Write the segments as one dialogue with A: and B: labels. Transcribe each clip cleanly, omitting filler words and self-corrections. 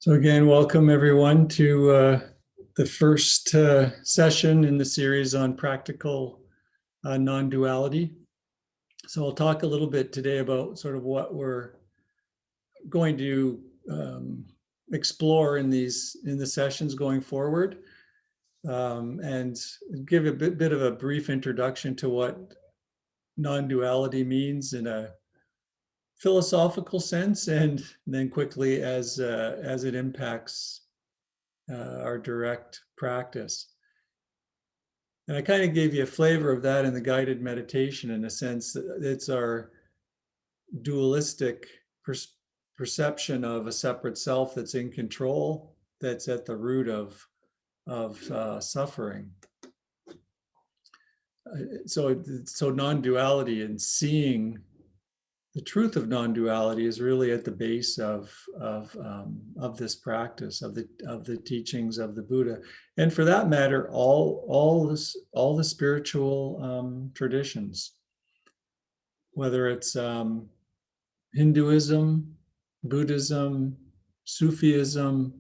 A: So again, welcome everyone to the first session in the series on practical non-duality. So I'll talk a little bit today about sort of what we're going to explore in the sessions going forward, and give a bit of a brief introduction to what non-duality means in a philosophical sense, and then quickly as it impacts our direct practice. And I kind of gave you a flavor of that in the guided meditation, in a sense that it's our dualistic perception of a separate self that's in control, that's at the root of suffering. So non-duality and seeing the truth of non-duality is really at the base of this practice, of the teachings of the Buddha, and for that matter, all the spiritual traditions, whether it's Hinduism, Buddhism, Sufism,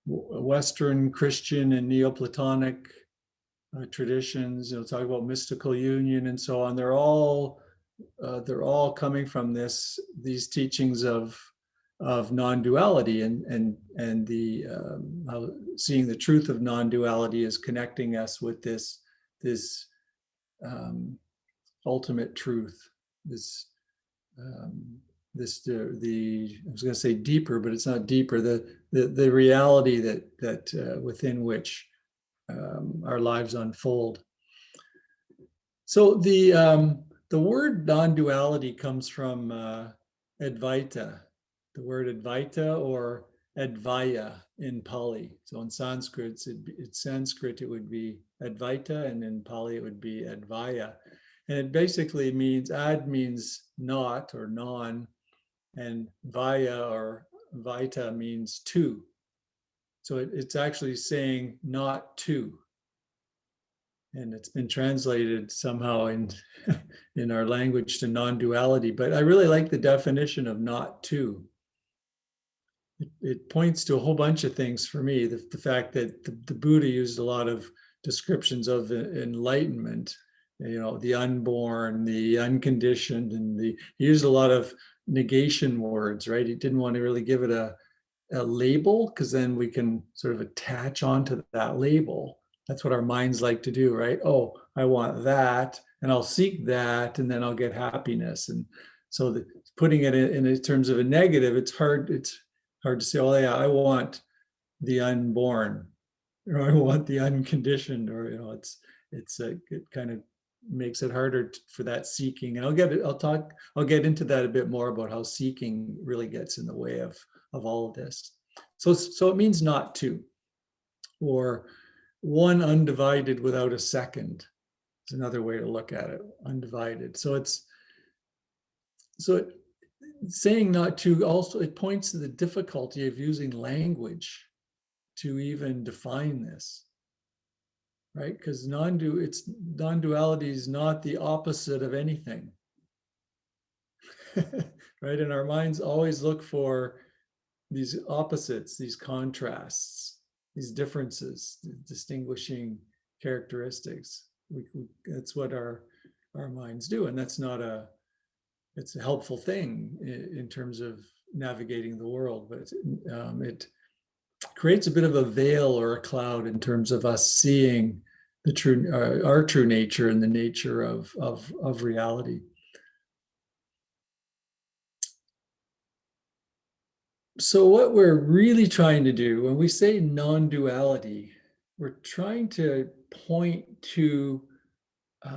A: Western Christian and Neoplatonic traditions. Talk about mystical union and so on. They're all coming from these teachings of non-duality, and the how seeing the truth of non-duality is connecting us with this ultimate truth. I was going to say deeper, but it's not deeper. The reality that within which our lives unfold. So the word non-duality comes from Advaita, the word Advaita or Advaya in Pali. So in Sanskrit, it would be Advaita, and in Pali it would be Advaya. And it basically means, ad means not or non, and Vaya or Vaita means two. So it's actually saying not two. And it's been translated somehow in our language to non-duality. But I really like the definition of not two. It points to a whole bunch of things for me. The fact that the Buddha used a lot of descriptions of enlightenment, the unborn, the unconditioned, and he used a lot of negation words, right? He didn't want to really give it a label, because then we can sort of attach onto that label. That's what our minds like to do, right? Oh, I want that, and I'll seek that, and then I'll get happiness. And so putting it in terms of a negative, it's hard to say, oh yeah, I want the unborn, or I want the unconditioned, or it kind of makes it harder for that seeking. And I'll get into that a bit more, about how seeking really gets in the way of all of this. So it means not two, or one undivided without a second is another way to look at it, undivided. Saying not to, also it points to the difficulty of using language to even define this, right? Because non-duality is not the opposite of anything, right? And our minds always look for these opposites, these contrasts, these differences, distinguishing characteristics. That's what our minds do, and that's not it's a helpful thing in terms of navigating the world, but it creates a bit of a veil or a cloud in terms of us seeing our true nature and the nature of reality. So what we're really trying to do when we say non-duality, we're trying to point to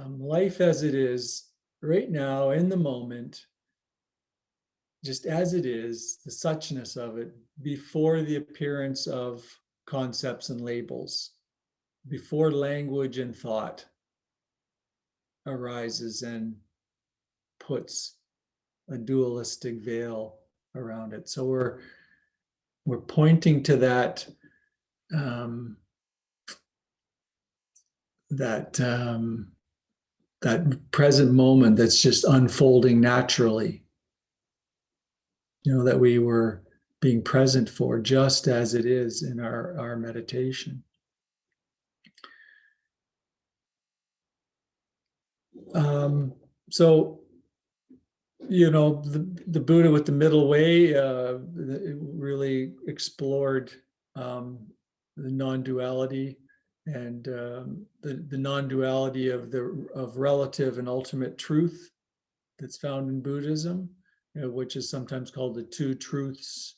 A: life as it is right now, in the moment, just as it is, the suchness of it, before the appearance of concepts and labels, before language and thought arises and puts a dualistic veil around it. So we're pointing to that that present moment that's just unfolding naturally. That we were being present for, just as it is in our meditation. So, the Buddha with the middle way really explored the non-duality and the non-duality of relative and ultimate truth that's found in Buddhism, which is sometimes called the two truths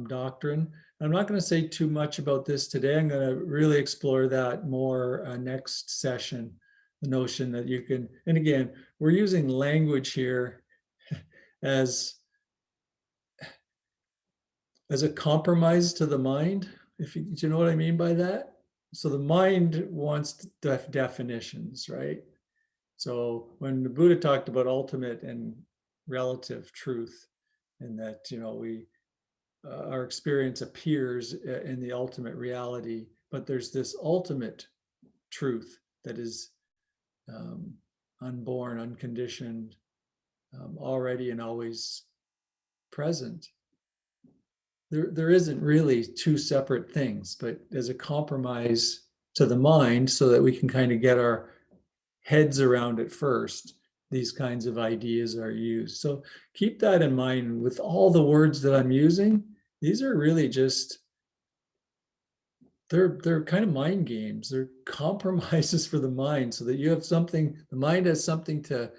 A: doctrine. I'm not going to say too much about this today. I'm going to really explore that more next session. The notion that you can, and again, we're using language here as a compromise to the mind. Do you know what I mean by that? So the mind wants definitions, right? So when the Buddha talked about ultimate and relative truth, and that we our experience appears in the ultimate reality, but there's this ultimate truth that is unborn, unconditioned, already and always present. There isn't really two separate things, but as a compromise to the mind so that we can kind of get our heads around it first, these kinds of ideas are used. So keep that in mind with all the words that I'm using. These are really just, they're kind of mind games. They're compromises for the mind so that you have something, the mind has something to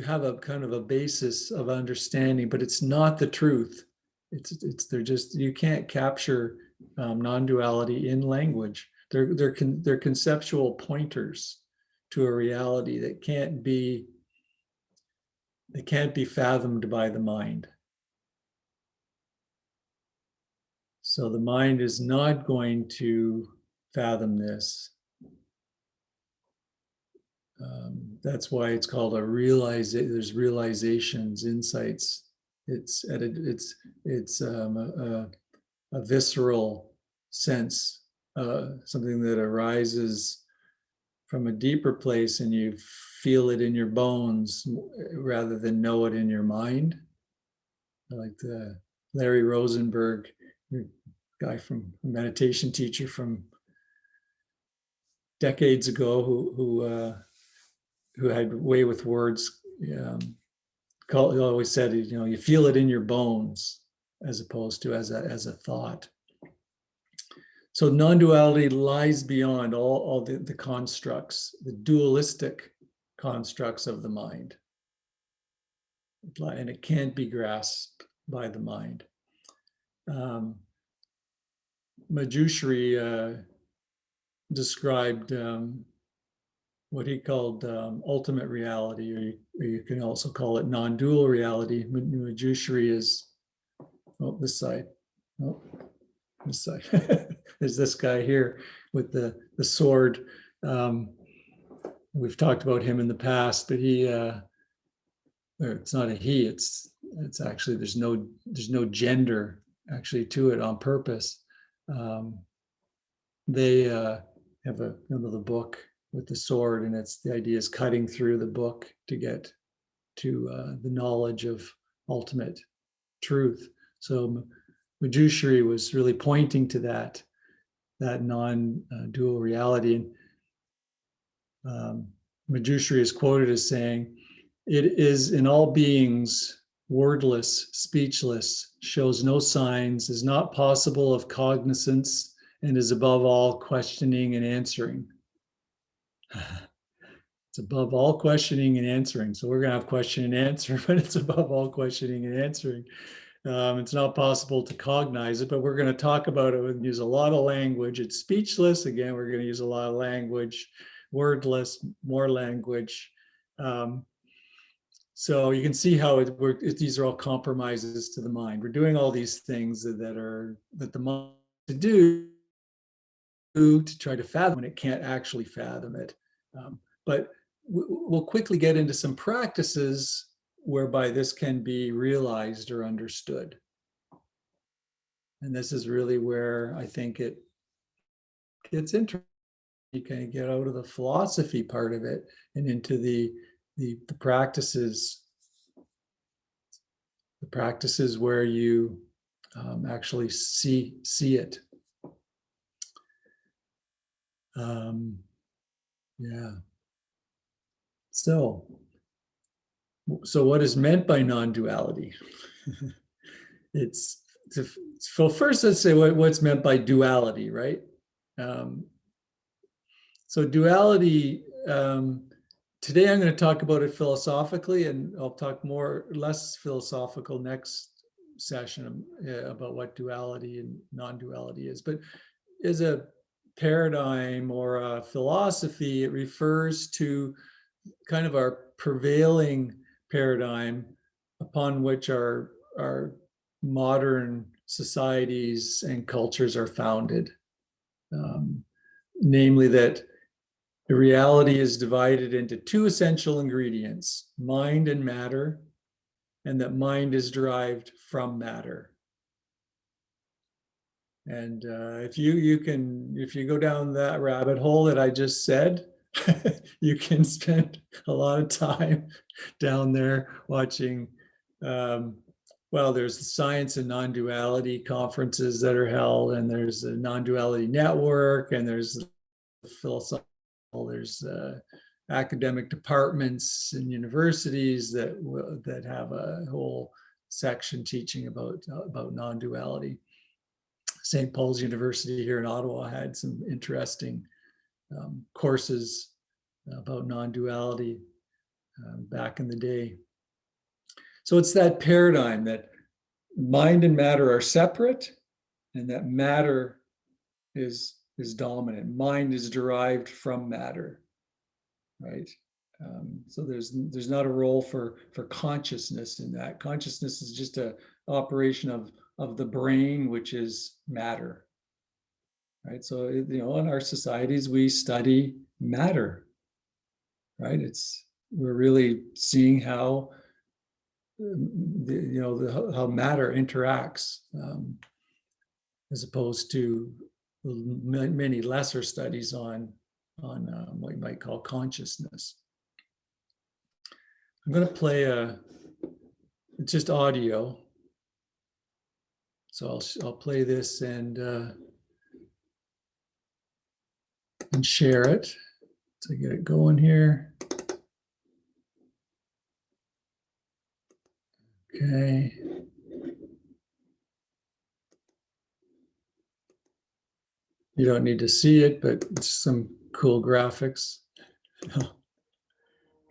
A: have a kind of a basis of understanding, but it's not the truth. They're just, you can't capture non-duality in language. They're conceptual pointers to a reality that can't be fathomed by the mind. So the mind is not going to fathom this. That's why it's called there's realizations, insights. It's a visceral sense, something that arises from a deeper place, and you feel it in your bones rather than know it in your mind. Like the Larry Rosenberg, guy from a meditation teacher from decades ago, who had way with words. He always said, you feel it in your bones as opposed to as a thought. So non-duality lies beyond all the constructs, the dualistic constructs of the mind. And it can't be grasped by the mind. Manjushri described what he called ultimate reality, or you can also call it non-dual reality. Manjushri is, this side. This side. There's this guy here with the sword. We've talked about him in the past, but he, it's not a he. It's actually there's no gender actually to it on purpose. They have the book with the sword, and the idea is cutting through the book to get to the knowledge of ultimate truth. So Manjushri was really pointing to that non-dual reality. And Manjushri is quoted as saying, "It is in all beings wordless, speechless, shows no signs, is not possible of cognizance, and is above all questioning and answering." It's above all questioning and answering. So we're going to have question and answer, but it's above all questioning and answering. It's not possible to cognize it, but we're going to talk about it and use a lot of language. It's speechless. Again, we're going to use a lot of language. Wordless, more language. So you can see how these are all compromises to the mind. We're doing all these things that the mind to do to try to fathom when it can't actually fathom it. But we'll quickly get into some practices whereby this can be realized or understood. And this is really where I think it gets interesting. You kind of get out of the philosophy part of it and into the the practices, where you actually see it. Yeah. So what is meant by non-duality? It's so first, let's say what's meant by duality, right? So duality. Today, I'm going to talk about it philosophically, and I'll talk less philosophical next session about what duality and non-duality is. But as a paradigm or a philosophy, it refers to kind of our prevailing paradigm upon which our modern societies and cultures are founded. Namely that the reality is divided into two essential ingredients, mind and matter, and that mind is derived from matter. And if you go down that rabbit hole that I just said, you can spend a lot of time down there watching. There's the science and non-duality conferences that are held, and there's the non-duality network, and there's philosophical. There's academic departments and universities that have a whole section teaching about non-duality. St. Paul's University here in Ottawa had some interesting courses about non-duality back in the day. So it's that paradigm that mind and matter are separate, and that matter is dominant. Mind is derived from matter, right? So there's not a role for consciousness in that. Consciousness is just a operation of the brain, which is matter, right? So in our societies we study matter, right? We're really seeing how how matter interacts, as opposed to many lesser studies on what you might call consciousness. I'm going to play it's just audio. So I'll play this and share it. So get it going here. Okay. You don't need to see it, but it's some cool graphics.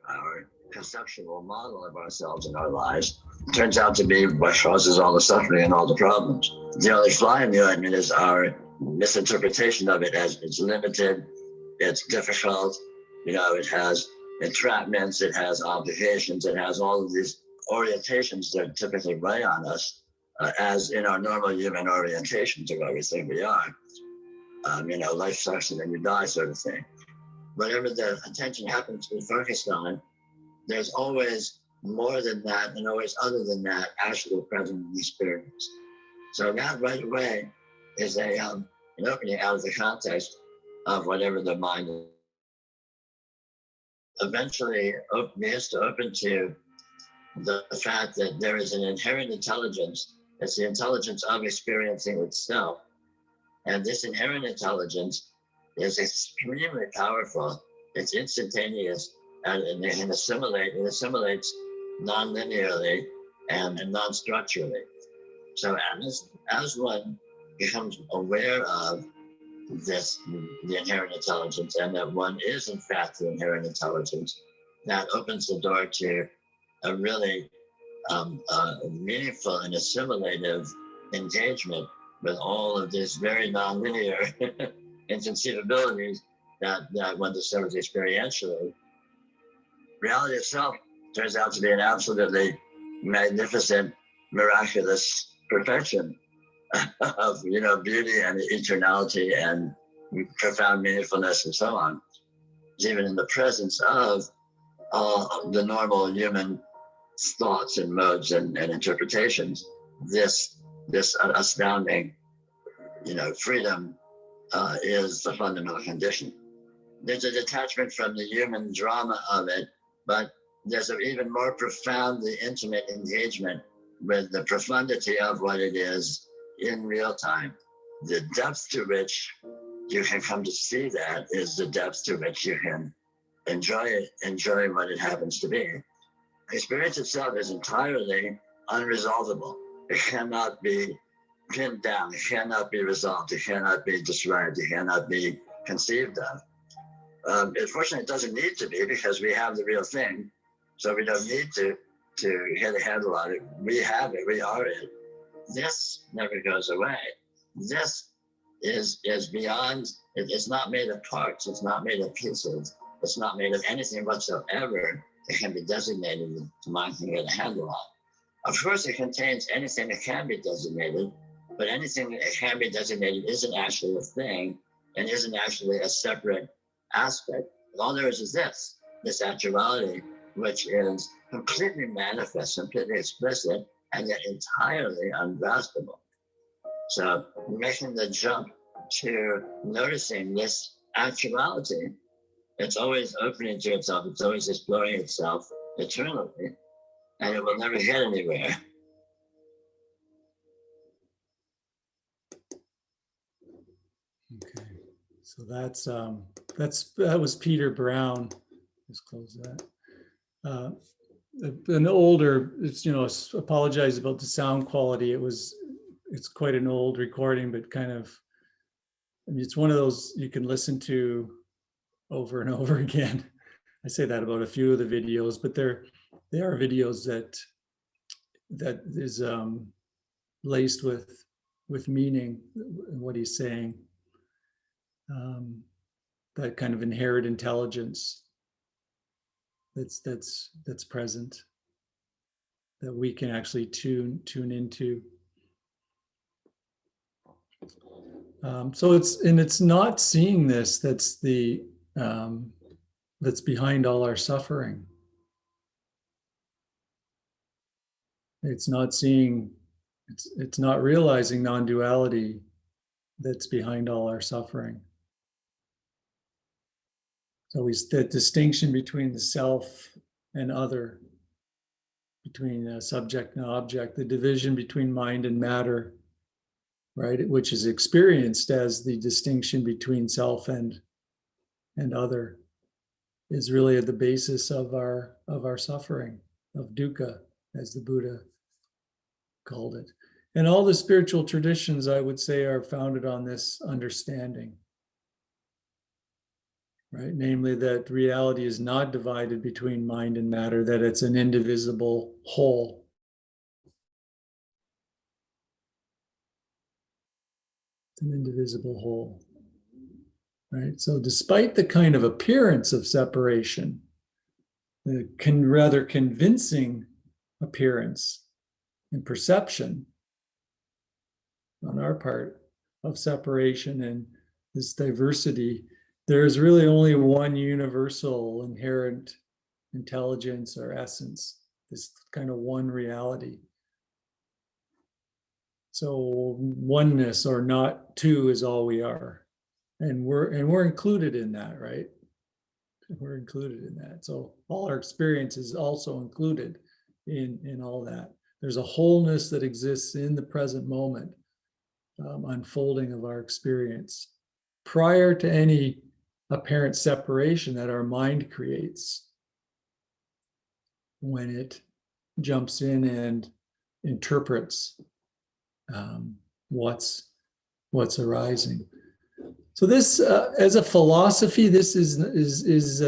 B: Our conceptual model of ourselves and our lives turns out to be what causes all the suffering and all the problems. The only flaw in the ointment is our misinterpretation of it as it's limited, it's difficult, it has entrapments, it has obligations, it has all of these orientations that typically weigh on us, as in our normal human orientations of everything we are. Life sucks and then you die, sort of thing. Whatever the attention happens to be focused on, there's always more than that and always other than that actually present in the experience. So that right away is an opening out of the context of whatever the mind eventually begins to open to the fact that there is an inherent intelligence. It's the intelligence of experiencing itself. And this inherent intelligence is extremely powerful. It's instantaneous and it assimilates non-linearly and non-structurally. So as one becomes aware of the inherent intelligence, and that one is in fact the inherent intelligence, that opens the door to a really meaningful and assimilative engagement with all of these very non-linear inconceivabilities that one discovers experientially. Reality itself turns out to be an absolutely magnificent, miraculous perfection of beauty and eternality and profound meaningfulness and so on. Even in the presence of all the normal human thoughts and modes and interpretations, this astounding freedom is the fundamental condition. There's a detachment from the human drama of it, but there's an even more profoundly intimate engagement with the profundity of what it is in real time. The depth to which you can come to see that is the depth to which you can enjoy it, enjoy what it happens to be. Experience itself is entirely unresolvable. It cannot be pinned down. It cannot be resolved. It cannot be described. It cannot be conceived of. Unfortunately, it doesn't need to be, because we have the real thing. So we don't need to get a handle on it. We have it. We are it. This never goes away. This is beyond. It's not made of parts. It's not made of pieces. It's not made of anything whatsoever that can be designated to mind can get a handle on. Of course, it contains anything that can be designated, but anything that can be designated isn't actually a thing and isn't actually a separate aspect. All there is this actuality, which is completely manifest, completely explicit, and yet entirely ungraspable. So making the jump to noticing this actuality, it's always opening to itself, it's always exploring itself eternally, and it will never get anywhere.
A: Okay, so that was Peter Brown. Let's close that. An older, apologize about the sound quality. It's quite an old recording, but kind of, it's one of those you can listen to over and over again. I say that about a few of the videos, but they are videos that is laced with meaning in what he's saying. That kind of inherent intelligence that's present, that we can actually tune into. So it's not seeing this that's behind all our suffering. It's not seeing, it's not realizing non-duality that's behind all our suffering. So the distinction between the self and other, between subject and object, the division between mind and matter, right, which is experienced as the distinction between self and other, is really at the basis of our suffering, of dukkha, as the Buddha called it. And all the spiritual traditions, I would say, are founded on this understanding, right? Namely, that reality is not divided between mind and matter, that it's an indivisible whole. It's an indivisible whole, right? So despite the kind of appearance of separation, the rather convincing appearance and perception on our part of separation and this diversity, there's really only one universal inherent intelligence or essence, this kind of one reality. So oneness or not two is all we are. And we're included in that, right? We're included in that. So all our experience is also included in all that. There's a wholeness that exists in the present moment, unfolding of our experience prior to any apparent separation that our mind creates when it jumps in and interprets what's arising. So this, as a philosophy, this is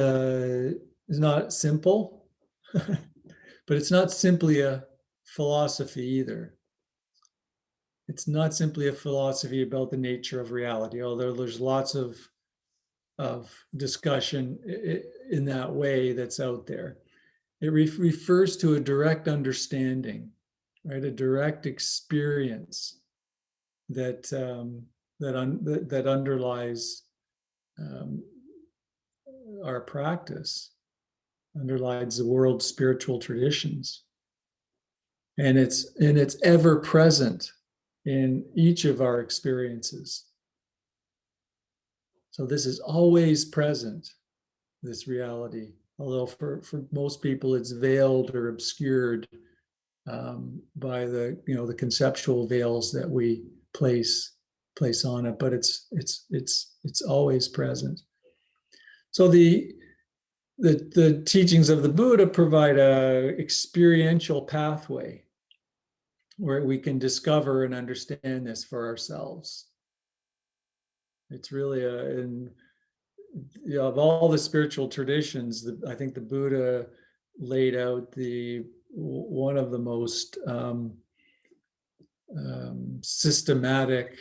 A: not simple, but it's not simply a philosophy either. It's not simply a philosophy about the nature of reality, although there's lots of discussion in that way that's out there. It refers to a direct understanding, right? A direct experience that underlies our practice, underlies the world's spiritual traditions, and it's ever present in each of our experiences. So this is always present, this reality although for most people it's veiled or obscured by the conceptual veils that we place on it, but it's always present. So the teachings of the Buddha provide a experiential pathway where we can discover and understand this for ourselves. It's really of all the spiritual traditions, I think the Buddha laid out one of the most systematic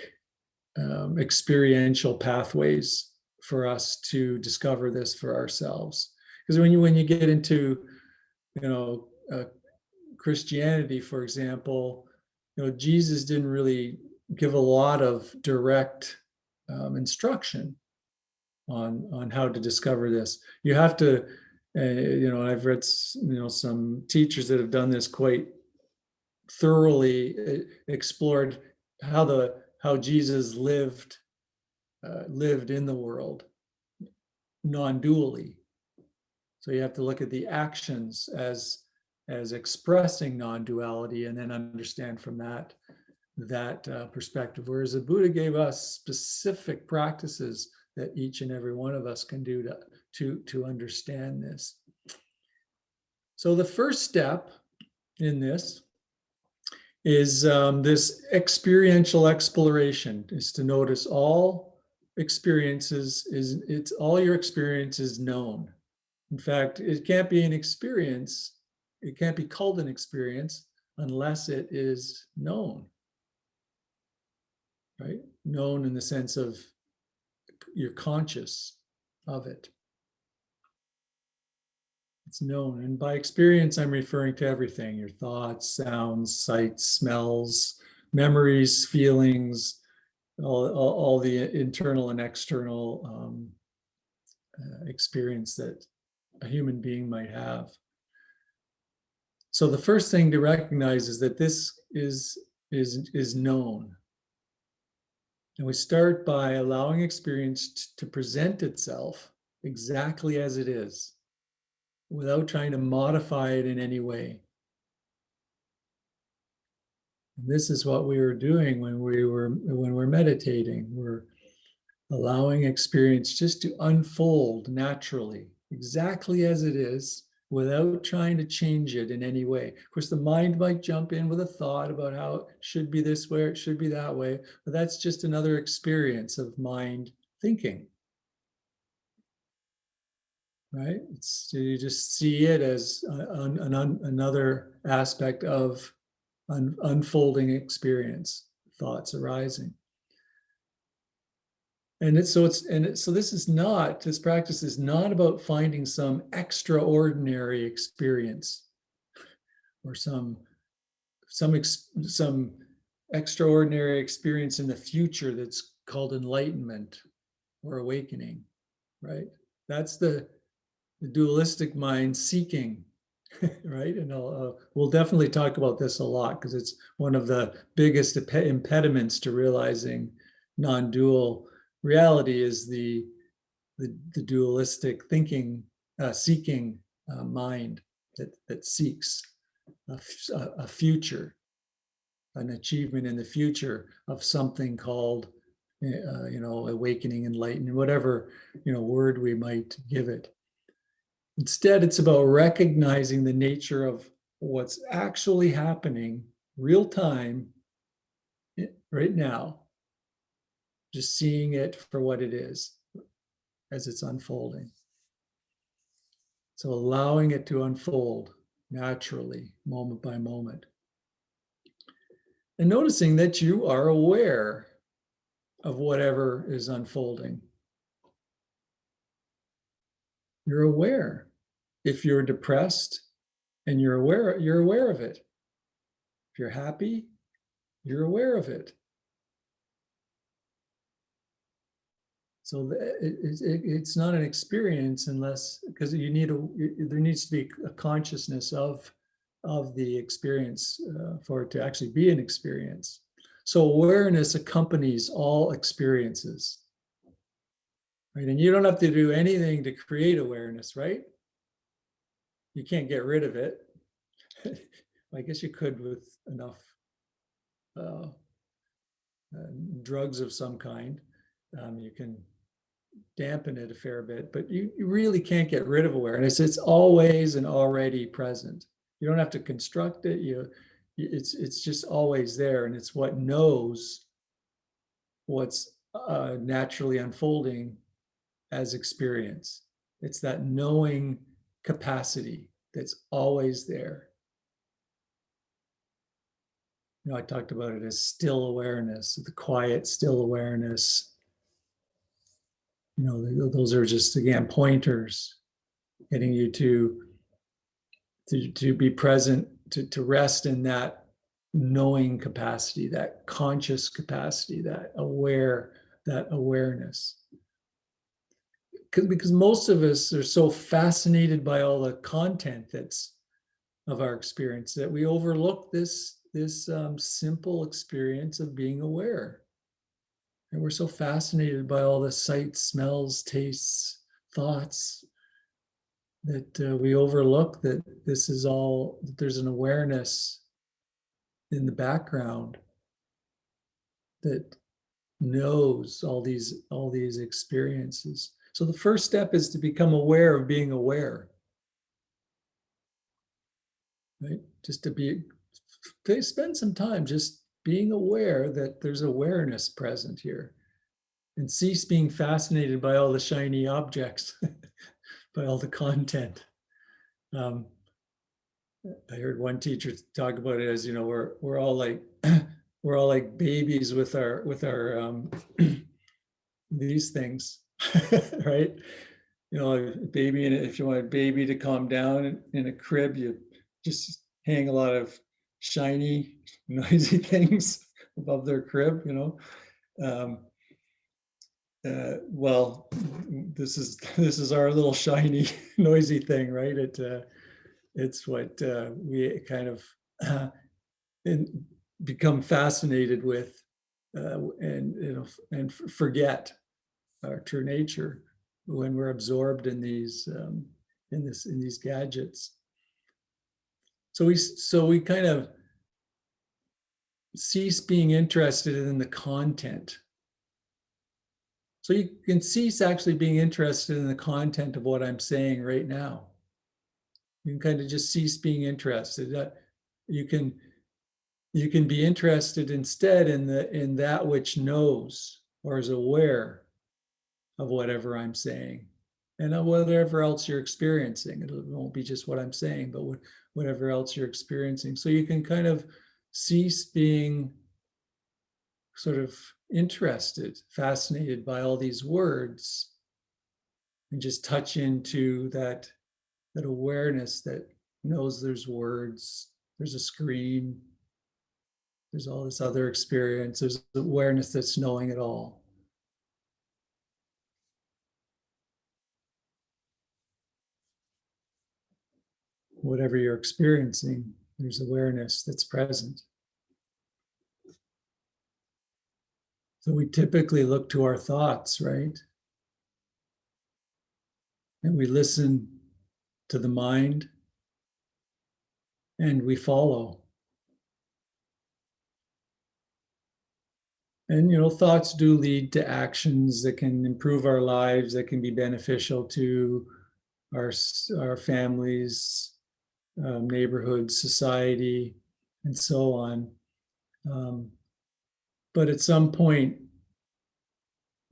A: experiential pathways for us to discover this for ourselves. Because when you get into Christianity, for example, Jesus didn't really give a lot of direct instruction on how to discover this. You have to, I've read some teachers that have done this quite thoroughly, explored how Jesus lived in the world non-dually. So you have to look at the actions as expressing non-duality, and then understand from that perspective. Whereas the Buddha gave us specific practices that each and every one of us can do to understand this. So the first step in this is this experiential exploration, is to notice all experiences, all your experience is known. In fact, it can't be an experience, it can't be called an experience unless it is known, right? Known in the sense of you're conscious of it. It's known. And by experience, I'm referring to everything: your thoughts, sounds, sights, smells, memories, feelings, all the internal and external experience that a human being might have. So the first thing to recognize is that this is known. And we start by allowing experience to present itself exactly as it is, without trying to modify it in any way. And this is what we were doing when we're meditating. We're allowing experience just to unfold naturally, exactly as it is, without trying to change it in any way. Of course, the mind might jump in with a thought about how it should be this way, or it should be that way, but that's just another experience of mind thinking. Right? You just see it as another aspect of unfolding experience, thoughts arising. So this practice is not about finding some extraordinary experience or some extraordinary experience in the future that's called enlightenment or awakening, right? That's the dualistic mind seeking, right? And we'll definitely talk about this a lot, because it's one of the biggest impediments to realizing non-dual reality is the dualistic thinking, seeking mind that seeks a future, an achievement in the future of something called awakening, enlightenment, whatever word we might give it. Instead, it's about recognizing the nature of what's actually happening real time right now, just seeing it for what it is as it's unfolding. So allowing it to unfold naturally, moment by moment. And noticing that you are aware of whatever is unfolding. You're aware. If you're depressed and you're aware of it. If you're happy, you're aware of it. So it's not an experience because there needs to be a consciousness of the experience for it to actually be an experience. So awareness accompanies all experiences, right? And you don't have to do anything to create awareness, right? you can't get rid of it. I guess you could with enough drugs of some kind. You can dampen it a fair bit, but you really can't get rid of awareness. It's always and already present. You don't have to construct it. It's just always there, and it's what knows what's naturally unfolding as experience. It's that knowing capacity that's always there. I talked about it as still awareness, the quiet, still awareness. Those are just, again, pointers, getting you to be present, to rest in that knowing capacity, that conscious capacity, that awareness. Because most of us are so fascinated by all the content that's of our experience that we overlook this simple experience of being aware. And we're so fascinated by all the sights, smells, tastes, thoughts that we overlook that this is all, that there's an awareness in the background that knows all these experiences. So the first step is to become aware of being aware. Right? Just to spend some time just being aware that there's awareness present here, and cease being fascinated by all the shiny objects, by all the content. I heard one teacher talk about it as, we're all like we're all like babies with our these things, right? A baby, and if you want a baby to calm down in a crib, you just hang a lot of shiny, noisy things above their crib. Well, this is our little shiny, noisy thing, right? It's what we kind of become fascinated with, and forget our true nature when we're absorbed in these gadgets. So we kind of cease being interested in the content. So you can cease actually being interested in the content of what I'm saying right now. You can kind of just cease being interested. You can be interested instead in that which knows or is aware of whatever I'm saying, and whatever else you're experiencing. It won't be just what I'm saying, but whatever else you're experiencing. So you can kind of cease being sort of interested, fascinated by all these words, and just touch into that awareness that knows there's words, there's a screen, there's all this other experience, there's awareness that's knowing it all. Whatever you're experiencing, there's awareness that's present. So we typically look to our thoughts, right? And we listen to the mind and we follow. And, thoughts do lead to actions that can improve our lives, that can be beneficial to our families, neighborhoods, society, and so on. But at some point,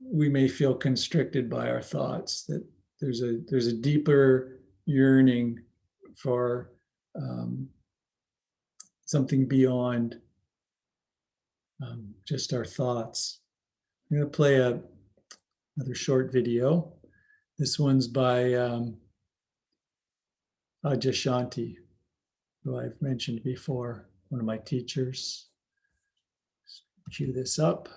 A: we may feel constricted by our thoughts, that there's a deeper yearning for something beyond just our thoughts. I'm going to play another short video. This one's by Adyashanti, who I've mentioned before, one of my teachers. Cue this up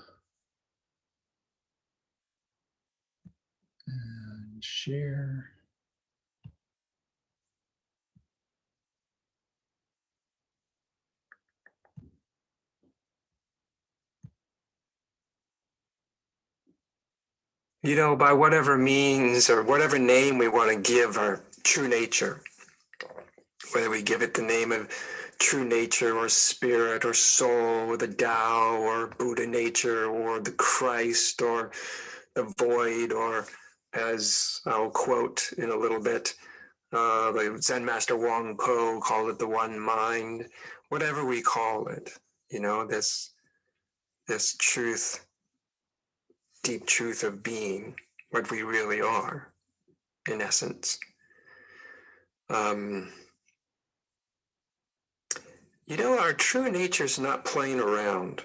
A: and share.
C: By whatever means or whatever name we want to give our true nature, whether we give it the name of true nature or spirit or soul or the Tao or Buddha nature or the Christ or the void, or as I'll quote in a little bit, the Zen master Wang Po called it the one mind. Whatever we call it, this truth, deep truth of being, what we really are, in essence. Our true nature is not playing around.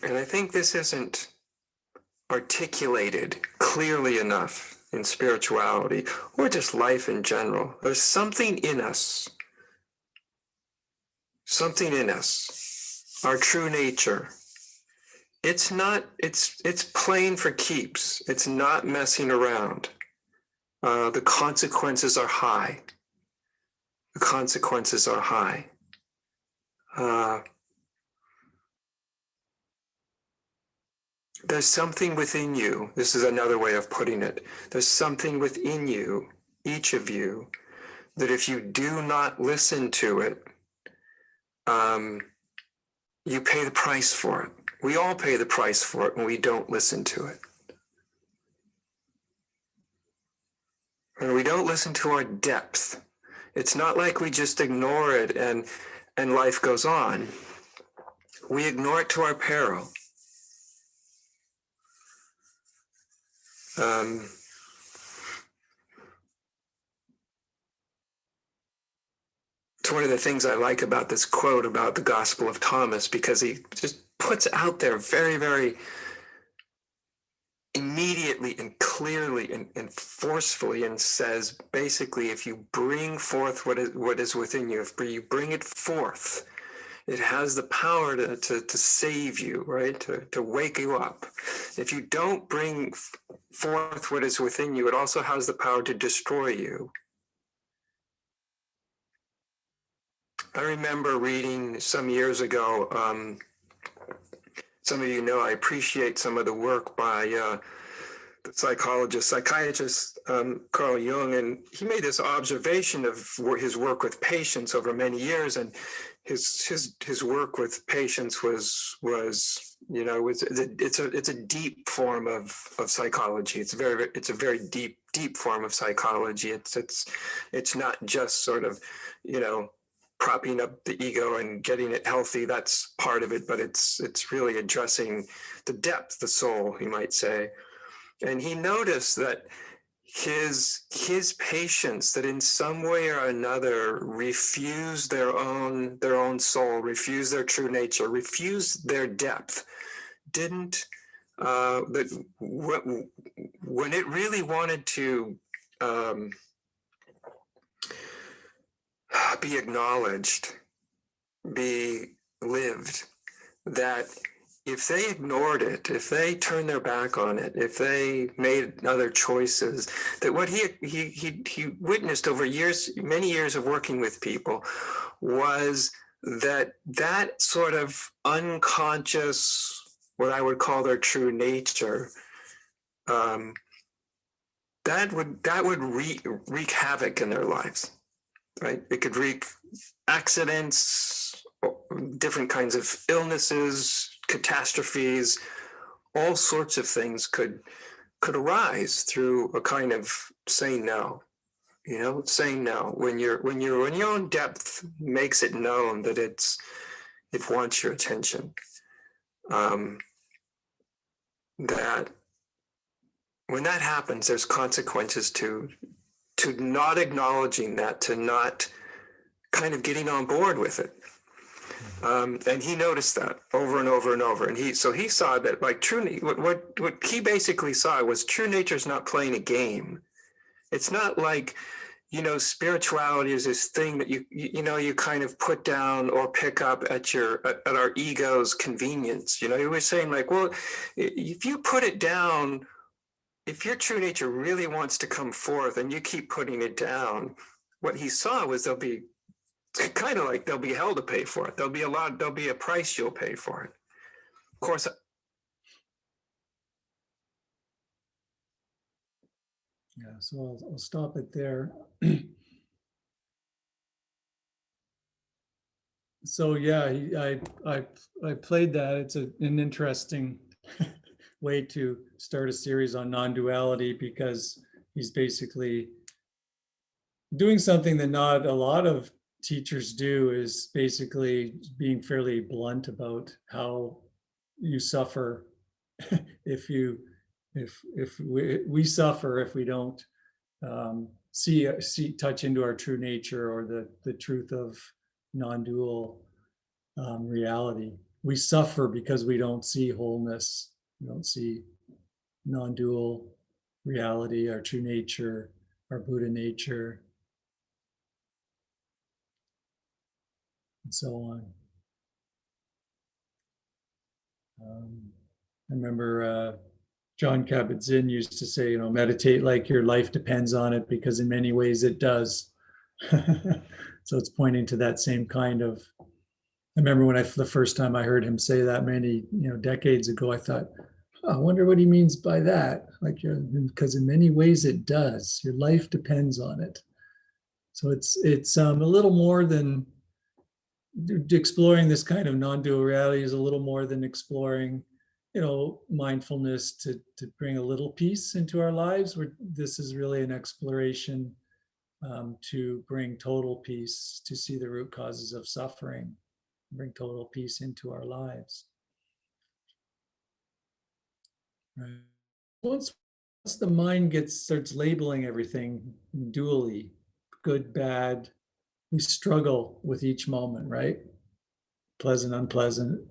C: And I think this isn't articulated clearly enough in spirituality or just life in general. There's something in us, our true nature. It's playing for keeps. It's not messing around. The consequences are high. There's something within you. This is another way of putting it. There's something within you, each of you, that if you do not listen to it, you pay the price for it. We all pay the price for it when we don't listen to it. When we don't listen to our depth, it's not like we just ignore it and life goes on. We ignore it to our peril. It's one of the things I like about this quote about the Gospel of Thomas, because he just puts out there very, very immediately and clearly and forcefully, and says, basically, if you bring forth what is within you, if you bring it forth, it has the power to save you, right? To wake you up. If you don't bring forth what is within you, it also has the power to destroy you. I remember reading some years ago, some of you know I appreciate some of the work by the psychiatrist Carl Jung, and he made this observation of his work with patients over many years, and his work with patients was it's a deep form of psychology. It's a very deep form of psychology. It's not just sort of propping up the ego and getting it healthy. That's part of it, but it's really addressing the depth, the soul, you might say. And he noticed that his patients that in some way or another refused their own soul, refused their true nature, refused their depth, didn't that when it really wanted to be acknowledged, be lived, that if they ignored it, if they turned their back on it, if they made other choices, that what he witnessed over many years of working with people, was that sort of unconscious, what I would call their true nature, that would wreak havoc in their lives, right? It could wreak accidents, different kinds of illnesses, catastrophes, all sorts of things could arise through a kind of saying no. Saying no when your own depth makes it known that it wants your attention. That when that happens, there's consequences to not acknowledging that, to not kind of getting on board with it. And he noticed that over and over and over. And he saw that, like, what he basically saw was true nature is not playing a game. It's not like, spirituality is this thing that you kind of put down or pick up at our ego's convenience. He was saying, like, well, if you put it down, if your true nature really wants to come forth and you keep putting it down, what he saw was there'll be hell to pay for it. There'll be a price you'll pay for it. Of course.
A: Yeah, so I'll stop it there. So yeah, I played that. It's an interesting way to start a series on non-duality, because he's basically doing something that not a lot of teachers do, is basically being fairly blunt about how you suffer if you if we suffer if we don't see touch into our true nature, or the truth of non-dual reality. We suffer because we don't see wholeness, we don't see non-dual reality, our true nature, our Buddha nature, and so on. I remember John Kabat-Zinn used to say, meditate like your life depends on it, because in many ways it does. So it's pointing to that same kind of. I remember when the first time I heard him say that many decades ago, I thought, I wonder what he means by that. Like, because in many ways it does. Your life depends on it. So it's a little more than exploring this kind of non-dual reality, is a little more than exploring, mindfulness to bring a little peace into our lives. This is really an exploration to bring total peace, to see the root causes of suffering, bring total peace into our lives. Right. Once the mind starts labeling everything dually, good, bad, we struggle with each moment, right? Pleasant, unpleasant.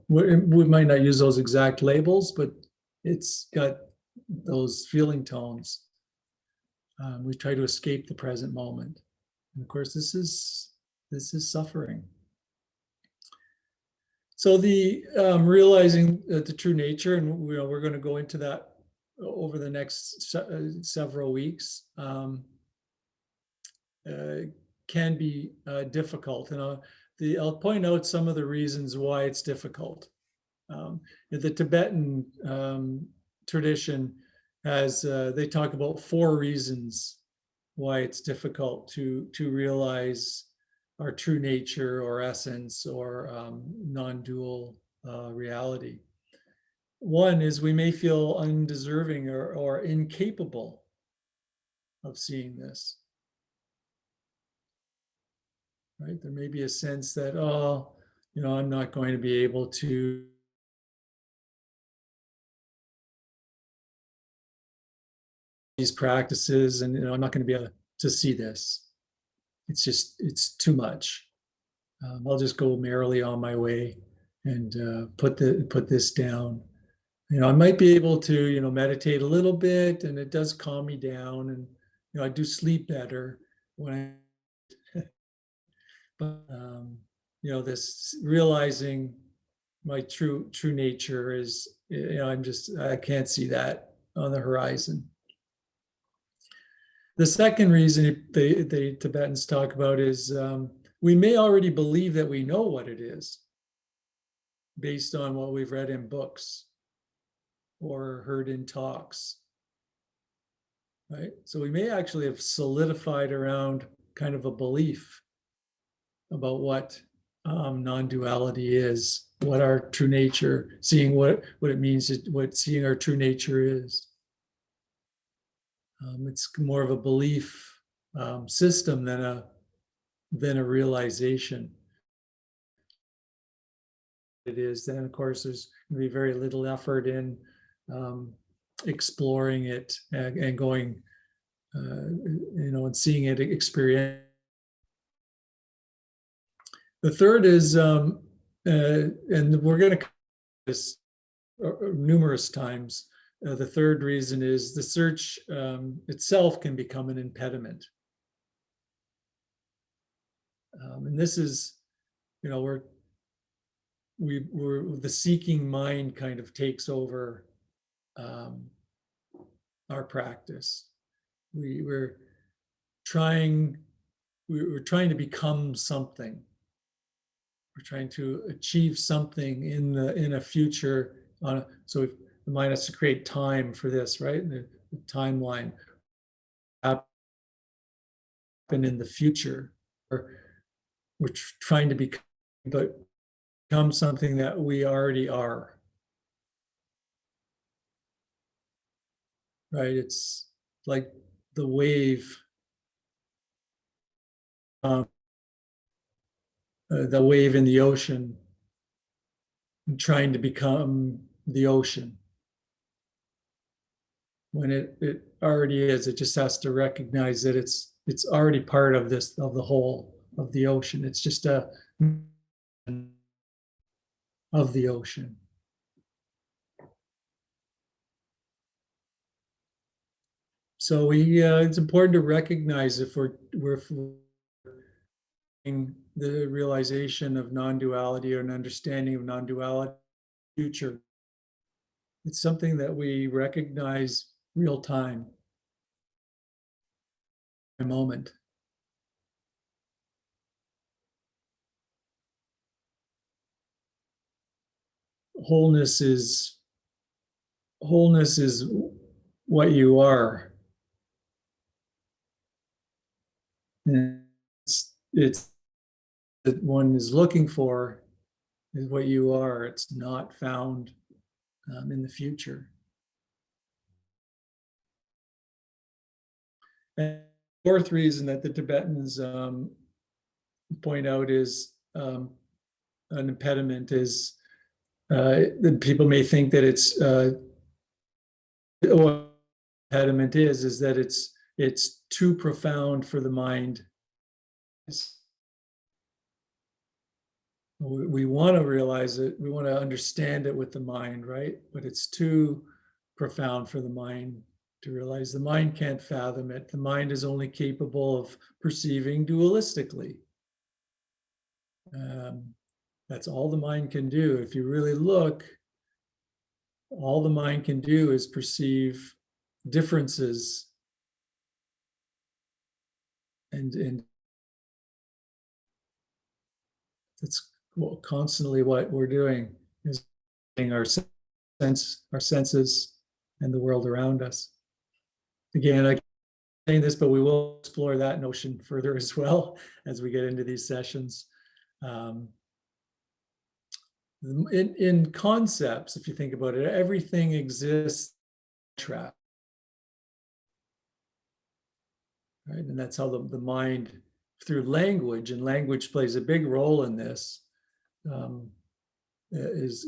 A: We might not use those exact labels, but it's got those feeling tones. We try to escape the present moment, and of course, this is suffering. So the realizing the true nature, and we're going to go into that over the next several weeks, can be difficult, and I'll point out some of the reasons why it's difficult. The Tibetan tradition has they talk about 4 reasons why it's difficult to realize our true nature or essence, or non-dual reality. One is we may feel undeserving or incapable of seeing this. Right? There may be a sense that, I'm not going to be able to these practices, and I'm not going to be able to see this. It's too much. I'll just go merrily on my way and put this down. I might be able to meditate a little bit, and it does calm me down, and I do sleep better when but this realizing my true nature is, I can't see that on the horizon. The second reason the Tibetans talk about is we may already believe that we know what it is based on what we've read in books or heard in talks, right? So we may actually have solidified around kind of a belief about what non-duality is, what our true nature, seeing what it means, what seeing our true nature is. It's more of a belief system than a realization. It is. Then, of course, there's going to be very little effort in exploring it and going, and seeing it experience. The third is, and we're going to cover this numerous times. The third reason is the search itself can become an impediment. And this is, we're the seeking mind kind of takes over our practice. We're trying to become something. We're trying to achieve something in a future. So the mind has to create time for this, right? The timeline happen in the future. We're trying to become but become something that we already are. Right? It's like the wave, the wave in the ocean, and trying to become the ocean. When it already is, it just has to recognize that it's already part of this, of the whole of the ocean. It's just a of the ocean. So it's important to recognize if we're the realization of non-duality or an understanding of non-duality future. It's something that we recognize real time, a moment. Wholeness is what you are. And it's that one is looking for is what you are. It's not found in the future. And the fourth reason that the Tibetans point out is an impediment is that people may think that it's what impediment is that it's too profound for the mind. We want to realize it, we want to understand it with the mind, right? But it's too profound for the mind to realize. The mind can't fathom it. The mind is only capable of perceiving dualistically. That's all the mind can do. If you really look, all the mind can do is perceive differences and that's constantly what we're doing, is our senses and the world around us. Again, I keep saying this, but we will explore that notion further as well as we get into these sessions. In concepts, if you think about it, everything exists in contrast. Right? And that's how the mind, through language, and language plays a big role in this, is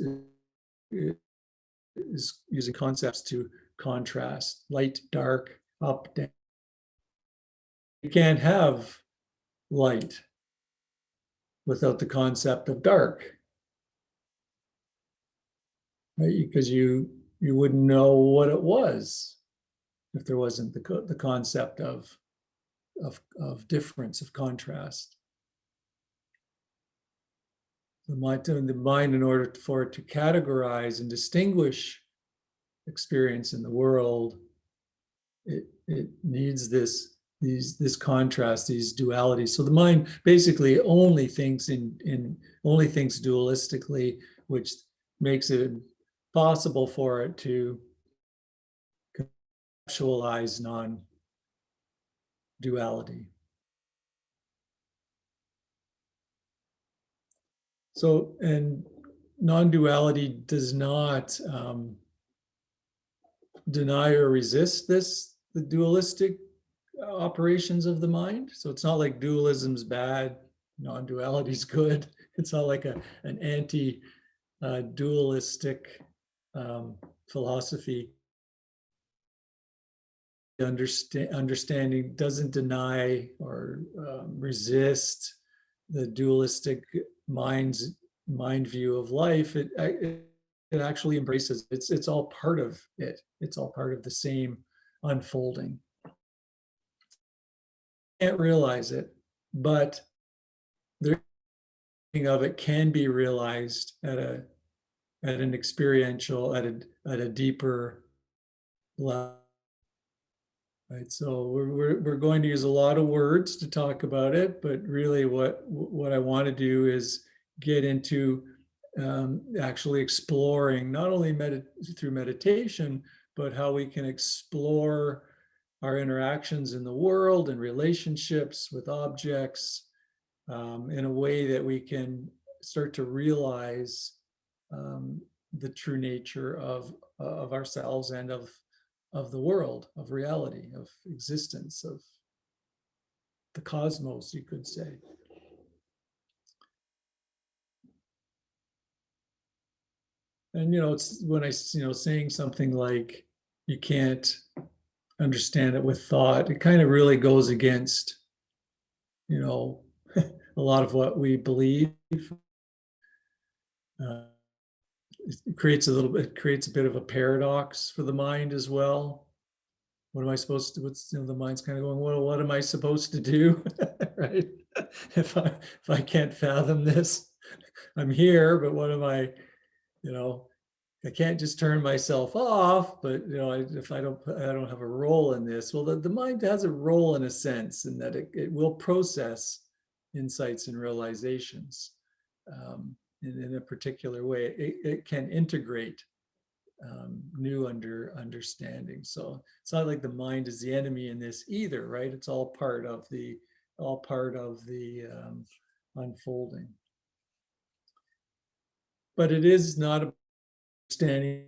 A: using concepts to contrast light, dark, up, down. You can't have light without the concept of dark, right? Because you wouldn't know what it was if there wasn't the concept of difference, of contrast. The mind, in order for it to categorize and distinguish experience in the world, it needs this contrast, these dualities. So the mind basically only thinks only thinks dualistically, which makes it possible for it to conceptualize non-duality. So, and non-duality does not deny or resist the dualistic operations of the mind. So it's not like dualism's bad, non-duality is good. It's not like an anti-dualistic philosophy. Understanding doesn't deny or resist the dualistic mind view of life. It actually embraces it's all part of it. It's all part of the same unfolding. Can't realize it, but the of it can be realized at an experiential, at a deeper level. Right, so we're going to use a lot of words to talk about it, but really what I want to do is get into actually exploring not only through meditation, but how we can explore our interactions in the world and relationships with objects in a way that we can start to realize the true nature of ourselves and of the world, of reality, of existence, of the cosmos, you could say. And it's when I saying something like you can't understand it with thought, it kind of really goes against a lot of what we believe. It creates a bit of a paradox for the mind as well. What am I supposed to? The mind's kind of going, well, what am I supposed to do? Right? If I can't fathom this, I'm here, but what am I? I can't just turn myself off. But if I don't have a role in this. Well, the mind has a role in a sense, in that it will process insights and realizations in a particular way. It can integrate new understanding. So it's not like the mind is the enemy in this either, right? It's all part of the unfolding. But it is not understanding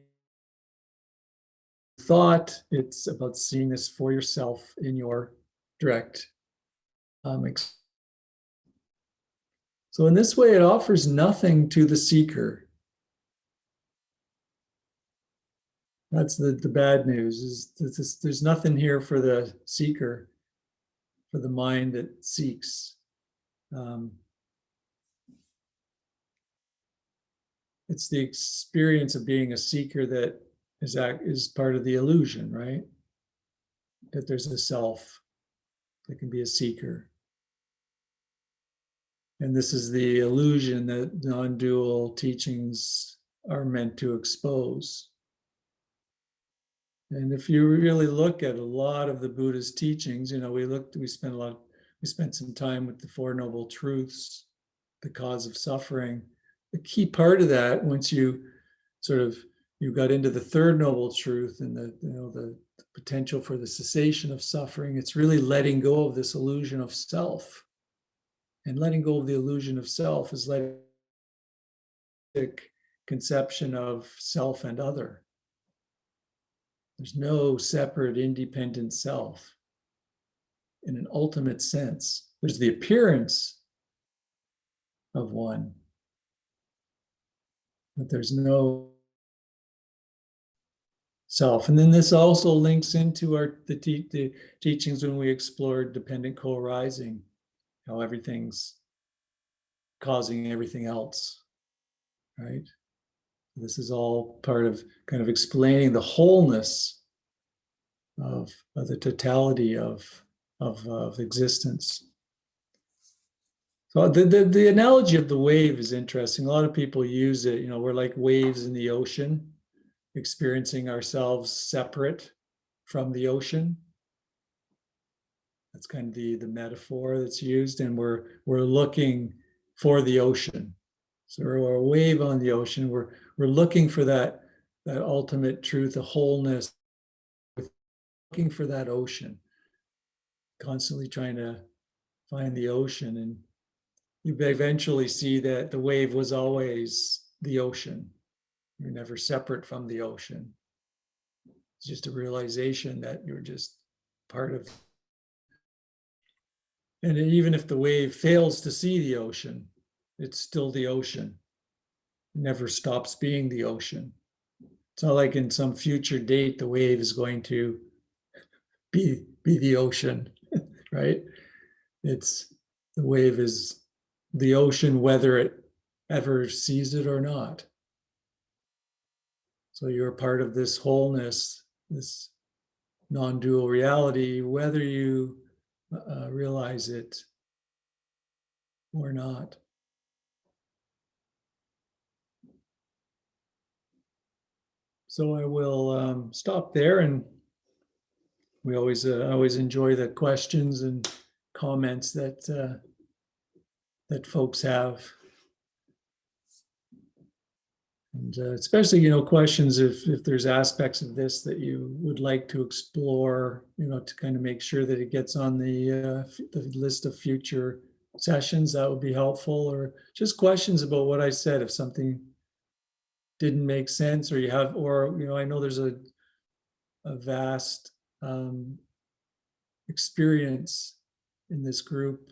A: thought. It's about seeing this for yourself in your direct so in this way, it offers nothing to the seeker. That's the bad news, is that there's nothing here for the seeker, for the mind that seeks. It's the experience of being a seeker that is part of the illusion, right? That there's a self that can be a seeker. And this is the illusion that non-dual teachings are meant to expose. And if you really look at a lot of the Buddha's teachings, we spent some time with the Four Noble Truths, the cause of suffering. The key part of that, once you got into the third noble truth and the potential for the cessation of suffering, it's really letting go of this illusion of self. And letting go of the illusion of self is letting the conception of self and other. There's no separate, independent self in an ultimate sense. There's the appearance of one, but there's no self. And then this also links into the teachings when we explored dependent co-arising, how everything's causing everything else, right? This is all part of kind of explaining the wholeness of the totality of existence. So the analogy of the wave is interesting. A lot of people use it. We're like waves in the ocean, experiencing ourselves separate from the ocean. That's kind of the metaphor that's used, and we're looking for the ocean. So we're a wave on the ocean. We're looking for that ultimate truth, the wholeness, looking for that ocean, constantly trying to find the ocean. And you eventually see that the wave was always the ocean. You're never separate from the ocean. It's just a realization that you're just part of. And even if the wave fails to see the ocean, it's still the ocean. It never stops being the ocean. It's not like in some future date the wave is going to be the ocean, right? The wave is the ocean, whether it ever sees it or not. So you're part of this wholeness, this non-dual reality, whether you realize it or not. So I will stop there, and we always enjoy the questions and comments that folks have, and especially questions if there's aspects of this that you would like to explore, to kind of make sure that it gets on the list of future sessions, that would be helpful, or just questions about what I said. If something didn't make sense, or you have, or, I know there's a vast experience in this group,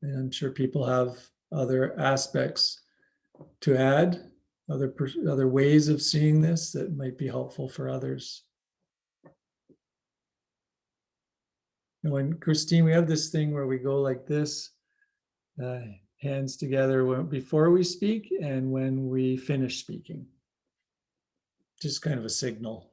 A: and I'm sure people have other aspects to add, other ways of seeing this that might be helpful for others. And Christine, we have this thing where we go like this, hands together before we speak and when we finish speaking. Just kind of a signal.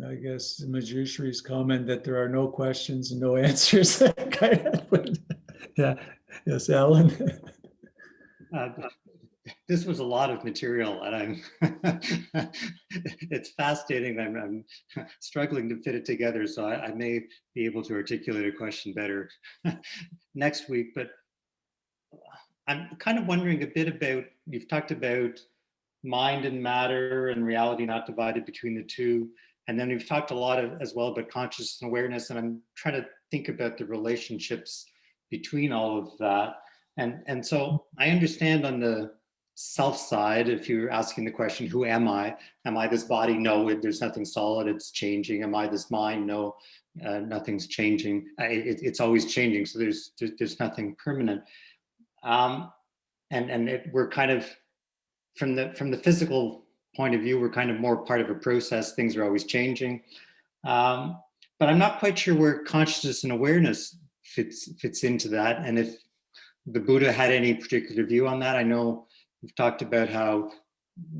A: I guess Majushri's comment that there are no questions and no answers. Yeah. Yes, Alan.
D: This was a lot of material, and it's fascinating. I'm struggling to fit it together, so I may be able to articulate a question better next week. But I'm kind of wondering a bit about, you've talked about mind and matter and reality not divided between the two. And then we've talked a lot as well about consciousness and awareness. And I'm trying to think about the relationships between all of that. And so I understand on the self side, if you're asking the question, who am I? Am I this body? No, there's nothing solid, it's changing. Am I this mind? No, nothing's changing. It's always changing. So there's nothing permanent. We're kind of, from the physical point of view, we're kind of more part of a process. Things are always changing. But I'm not quite sure where consciousness and awareness fits into that. And if the Buddha had any particular view on that. I know we've talked about how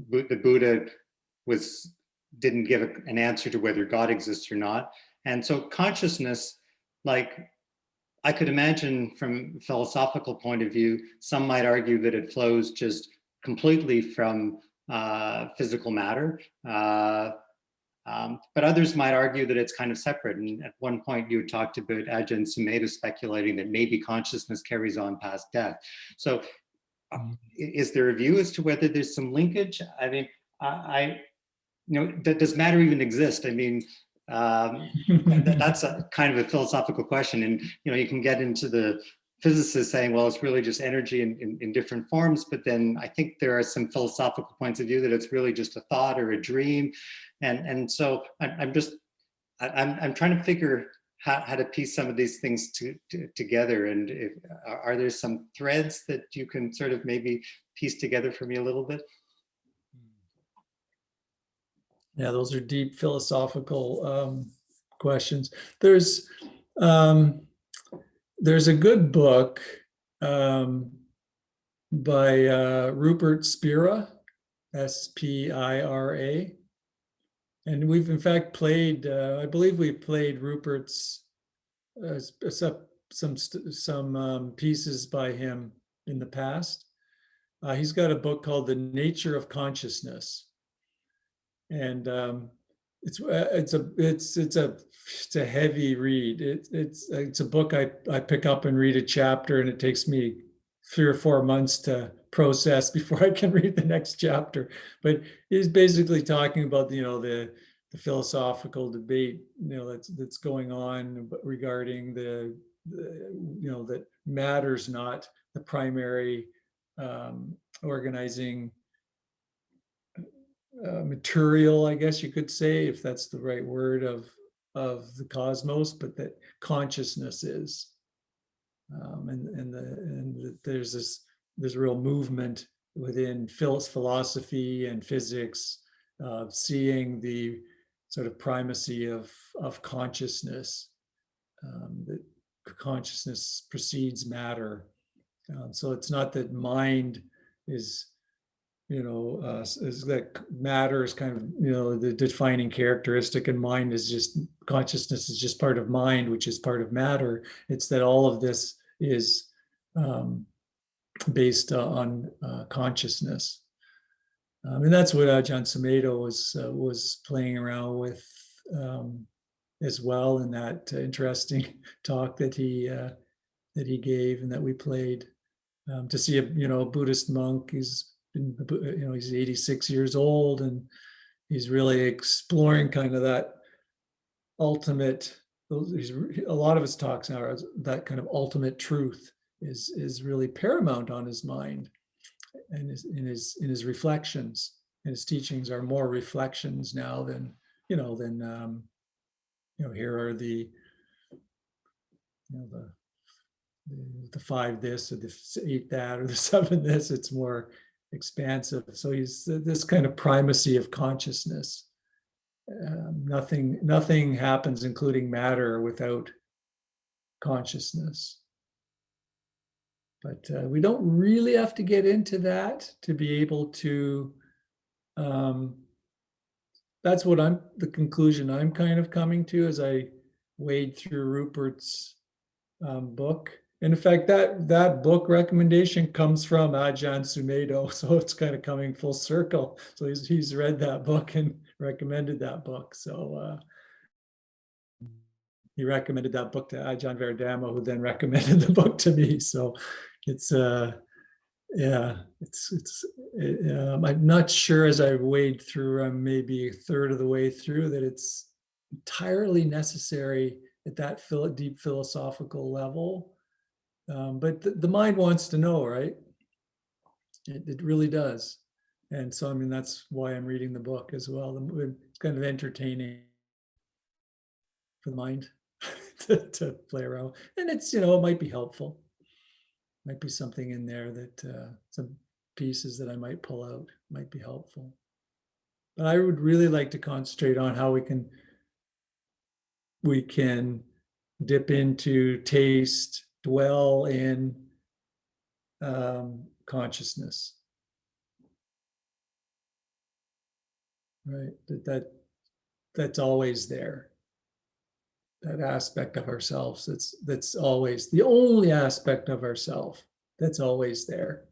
D: the Buddha didn't give an answer to whether God exists or not. And so consciousness, like, I could imagine from a philosophical point of view, some might argue that it flows just completely from physical matter. But others might argue that it's kind of separate. And at one point you talked about Ajahn Sumedho speculating that maybe consciousness carries on past death. So is there a view as to whether there's some linkage? I mean, does matter even exist? I mean, that's a kind of a philosophical question. And, you can get into the physicists saying, well, it's really just energy in different forms. But then I think there are some philosophical points of view that it's really just a thought or a dream. And so I'm trying to figure how to piece some of these things together. And are there some threads that you can sort of maybe piece together for me a little bit?
A: Yeah, those are deep philosophical questions. There's a good book by Rupert Spira, Spira. And we've in fact played, I believe we played Rupert's some pieces by him in the past. He's got a book called The Nature of Consciousness. And it's a heavy read. It's a book I pick up and read a chapter, and it takes me 3 or 4 months to process before I can read the next chapter. But he's basically talking about the philosophical debate that's going on regarding that matter's not the primary organizing material, I guess you could say, if that's the right word, of the cosmos, but that consciousness is. And there's a real movement within philosophy and physics of seeing the sort of primacy of consciousness, that consciousness precedes matter. So it's not that mind is is that matter is kind of the defining characteristic, and mind is just, consciousness is just part of mind, which is part of matter. It's that all of this is based on consciousness. And that's what Ajahn Sumedho was playing around with as well in that interesting talk that he gave and that we played. To see a Buddhist monk, he's 86 years old, and he's really exploring kind of that ultimate. A lot of his talks now are that kind of ultimate truth is really paramount on his mind, and in his reflections. And his teachings are more reflections now than here are the the 5 this or the 8 that or the 7 this. It's more expansive. So he's this kind of primacy of consciousness. Nothing happens, including matter, without consciousness. But we don't really have to get into that to be able to. That's what the conclusion I'm kind of coming to as I wade through Rupert's book. And in fact, that book recommendation comes from Ajahn Sumedho, so it's kind of coming full circle. So he's read that book and recommended that book. So he recommended that book to Ajahn Verdama, who then recommended the book to me. So it's I'm not sure, as I wade through, I'm maybe a third of the way through, that it's entirely necessary at that deep philosophical level. But the mind wants to know, right? It really does. And so, I mean, that's why I'm reading the book as well. It's kind of entertaining for the mind to play around. And it's, it might be helpful. Might be something in there that some pieces that I might pull out might be helpful. But I would really like to concentrate on how we can dip into, taste, dwell in consciousness, right? That's always there. That aspect of ourselves that's always the only aspect of ourself that's always there,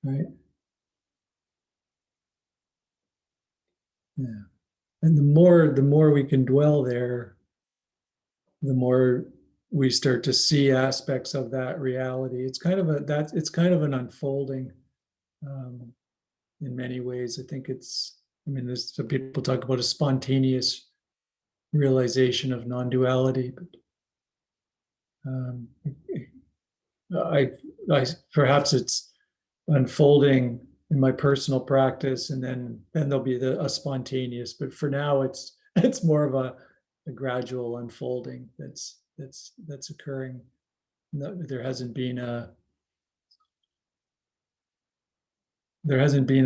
A: right? Yeah. And the more we can dwell there, the more we start to see aspects of that reality. It's kind of an unfolding in many ways. I think there's some people talk about a spontaneous realization of non-duality, but I perhaps it's unfolding in my personal practice, and then there'll be a spontaneous. But for now, it's more of a gradual unfolding that's occurring. There hasn't been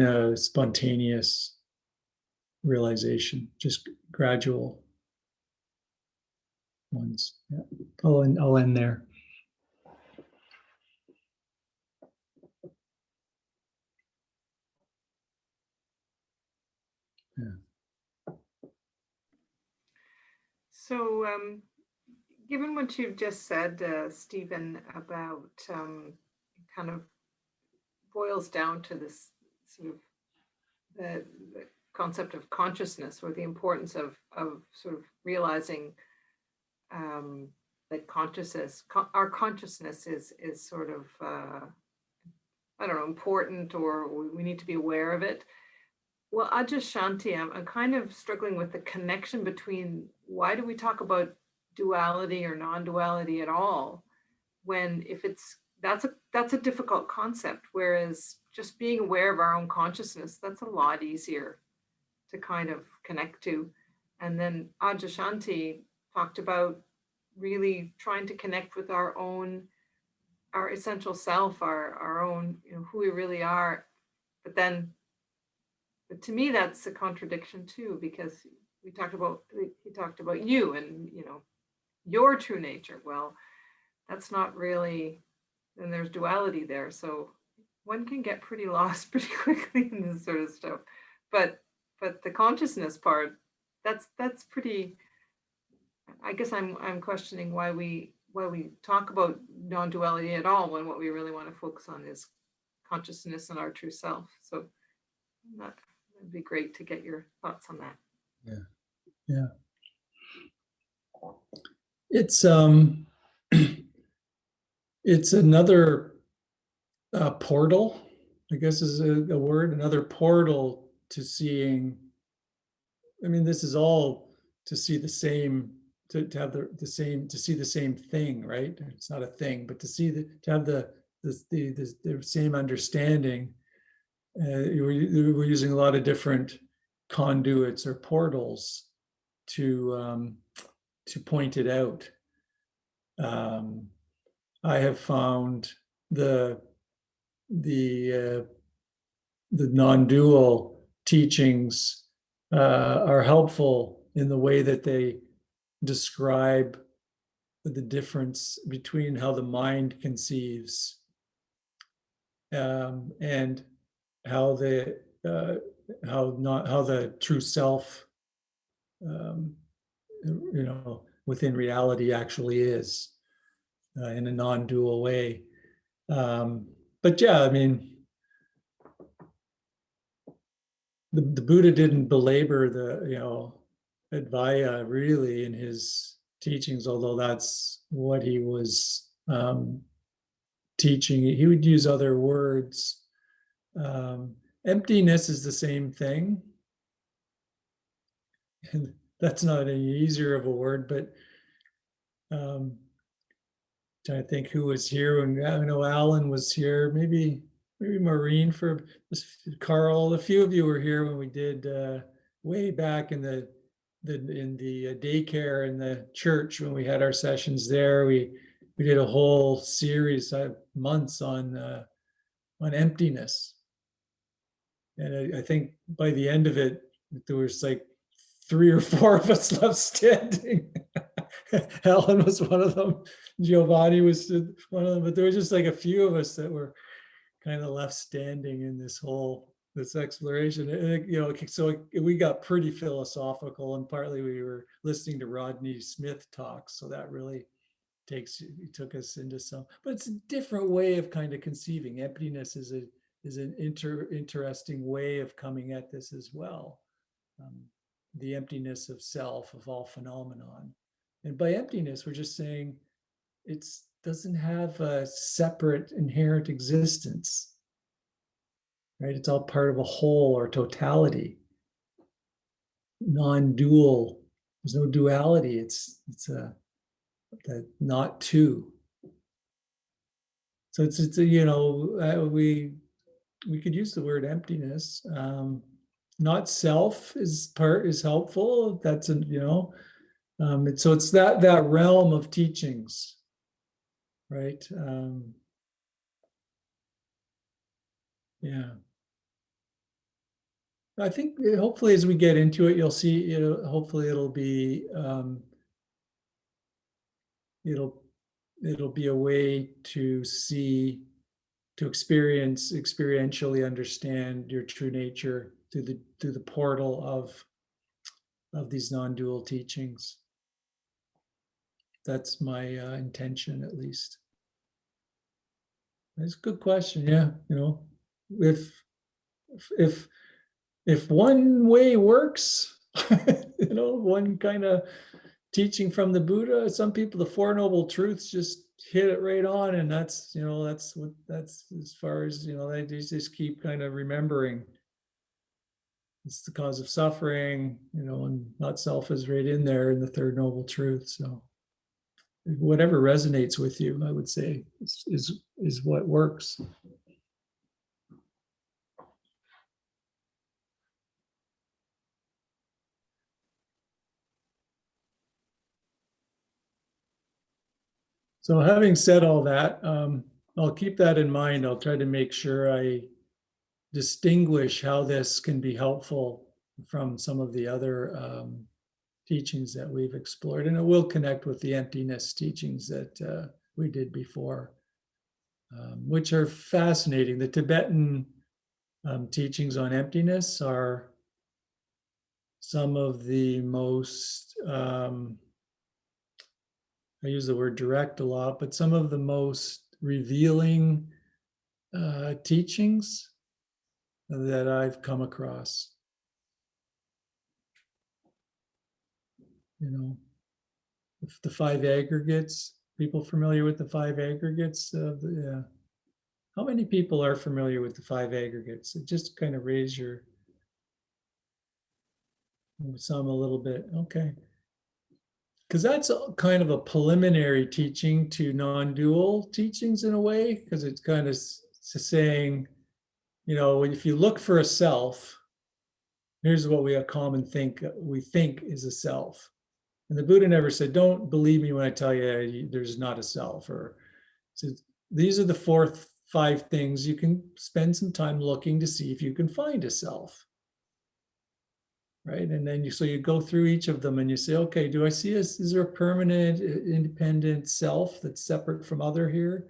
A: a spontaneous realization, just gradual ones. Yeah. I'll end there. Yeah.
E: So, given what you've just said, Stephen, about kind of boils down to this sort of the concept of consciousness, or the importance of sort of realizing that our consciousness is sort of I don't know, important, or we need to be aware of it. Well, Ajahn, I'm kind of struggling with the connection between, why do we talk about duality or non-duality at all, when that's a difficult concept, whereas just being aware of our own consciousness, that's a lot easier to kind of connect to. And then Ajahn talked about really trying to connect with our essential self, our own, who we really are. But to me, that's a contradiction too, because he talked about you and, your true nature. Well, that's not really, and there's duality there. So one can get pretty lost pretty quickly in this sort of stuff. But the consciousness part, that's pretty, I guess I'm questioning why we talk about non-duality at all, when what we really want to focus on is consciousness and our true self. So that would be great to get your thoughts on that.
A: Yeah. It's it's another portal, I guess is a word, another portal to seeing. I mean, this is all to see the same, to have the same, to see the same thing, right? It's not a thing, but to see to have the same understanding. We're using a lot of different conduits or portals to point it out. I have found the non-dual teachings are helpful in the way that they describe the difference between how the mind conceives and how the how the true self within reality actually is in a non-dual way. But yeah, I mean, the Buddha didn't belabor the Advaya really in his teachings, although that's what he was teaching. He would use other words. Emptiness is the same thing. And that's not any easier of a word, but trying to think who was here when I know Alan was here, maybe Maureen for Carl. A few of you were here when we did way back in the daycare in the church when we had our sessions there. We did a whole series of months on emptiness, and I think by the end of it there was like 3 or 4 of us left standing. Helen was one of them. Giovanni was one of them, but there was just like a few of us that were kind of left standing in this exploration. So we got pretty philosophical, and partly we were listening to Rodney Smith talks. So that really took us into some, but it's a different way of kind of conceiving. Emptiness is an interesting way of coming at this as well. The emptiness of self, of all phenomenon. And by emptiness, we're just saying it doesn't have a separate inherent existence, right? It's all part of a whole or totality. Non-dual, there's no duality. It's a not two. So it's we could use the word emptiness. Not self is helpful. That's so it's that realm of teachings, right? Yeah. I think hopefully as we get into it, you'll see, hopefully it'll be it'll be a way to see, to experientially understand your true nature through the portal of these non-dual teachings. That's my intention, at least. That's a good question. Yeah, if one way works, one kind of teaching from the Buddha, some people, the Four Noble Truths just hit it right on, and that's as far as they just keep kind of remembering. It's the cause of suffering, and not self is right in there in the Third Noble Truth. So whatever resonates with you, I would say, is what works. So having said all that, I'll keep that in mind. I'll try to make sure I distinguish how this can be helpful from some of the other teachings that we've explored. And it will connect with the emptiness teachings that we did before, which are fascinating. The Tibetan teachings on emptiness are some of the most, I use the word direct a lot, but some of the most revealing teachings that I've come across. You know, the five aggregates. People familiar with the five aggregates? Yeah. How many people are familiar with the five aggregates? So just kind of raise your, some a little bit. Okay. Because that's kind of a preliminary teaching to non-dual teachings in a way, because it's kind of saying, you know, if you look for a self, here's what we we think is a self. And the Buddha never said, don't believe me when I tell you there's not a self, or so these are the five things you can spend some time looking to see if you can find a self. Right. And then so you go through each of them and you say, okay, do I see is there a permanent independent self that's separate from other here?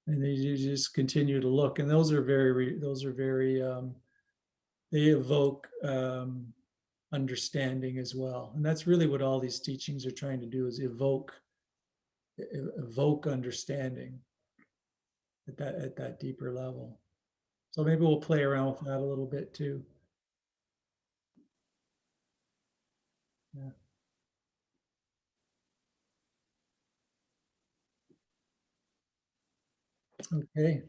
A: And then you just continue to look. And those are very, they evoke understanding as well. And that's really what all these teachings are trying to do, is evoke understanding at that deeper level. So maybe we'll play around with that a little bit too. Yeah. Okay.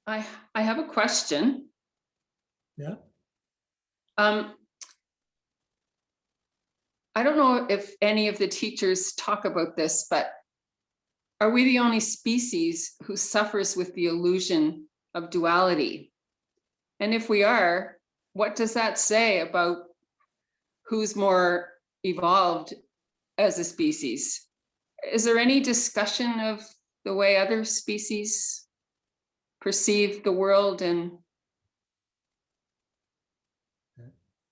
F: I have a question.
A: Yeah.
F: I don't know if any of the teachers talk about this, but are we the only species who suffers with the illusion of duality? And if we are, what does that say about who's more evolved as a species? Is there any discussion of the way other species perceive the world and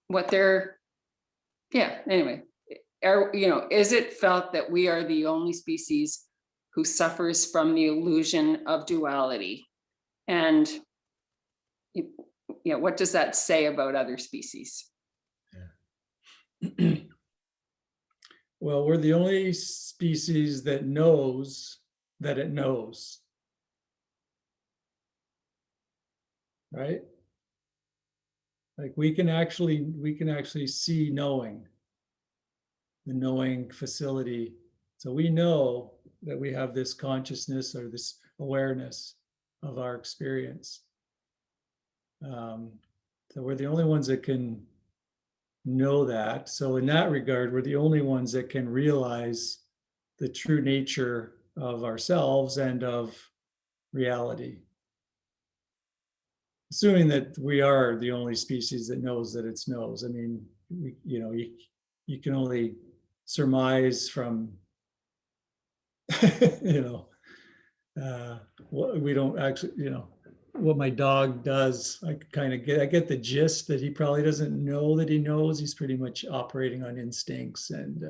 F: what they're, yeah, anyway, is it felt that we are the only species who suffers from the illusion of duality? And what does that say about other species?
A: Yeah. Well, we're the only species that knows that it knows. Right? Like we can actually see knowing, the knowing facility. So we know that we have this consciousness or this awareness of our experience. So we're the only ones that can know that. So in that regard, we're the only ones that can realize the true nature of ourselves and of reality. Assuming that we are the only species that knows that it's knows. I mean, you can only surmise from, what we don't actually, what my dog does. I get the gist that he probably doesn't know that he knows. He's pretty much operating on instincts, and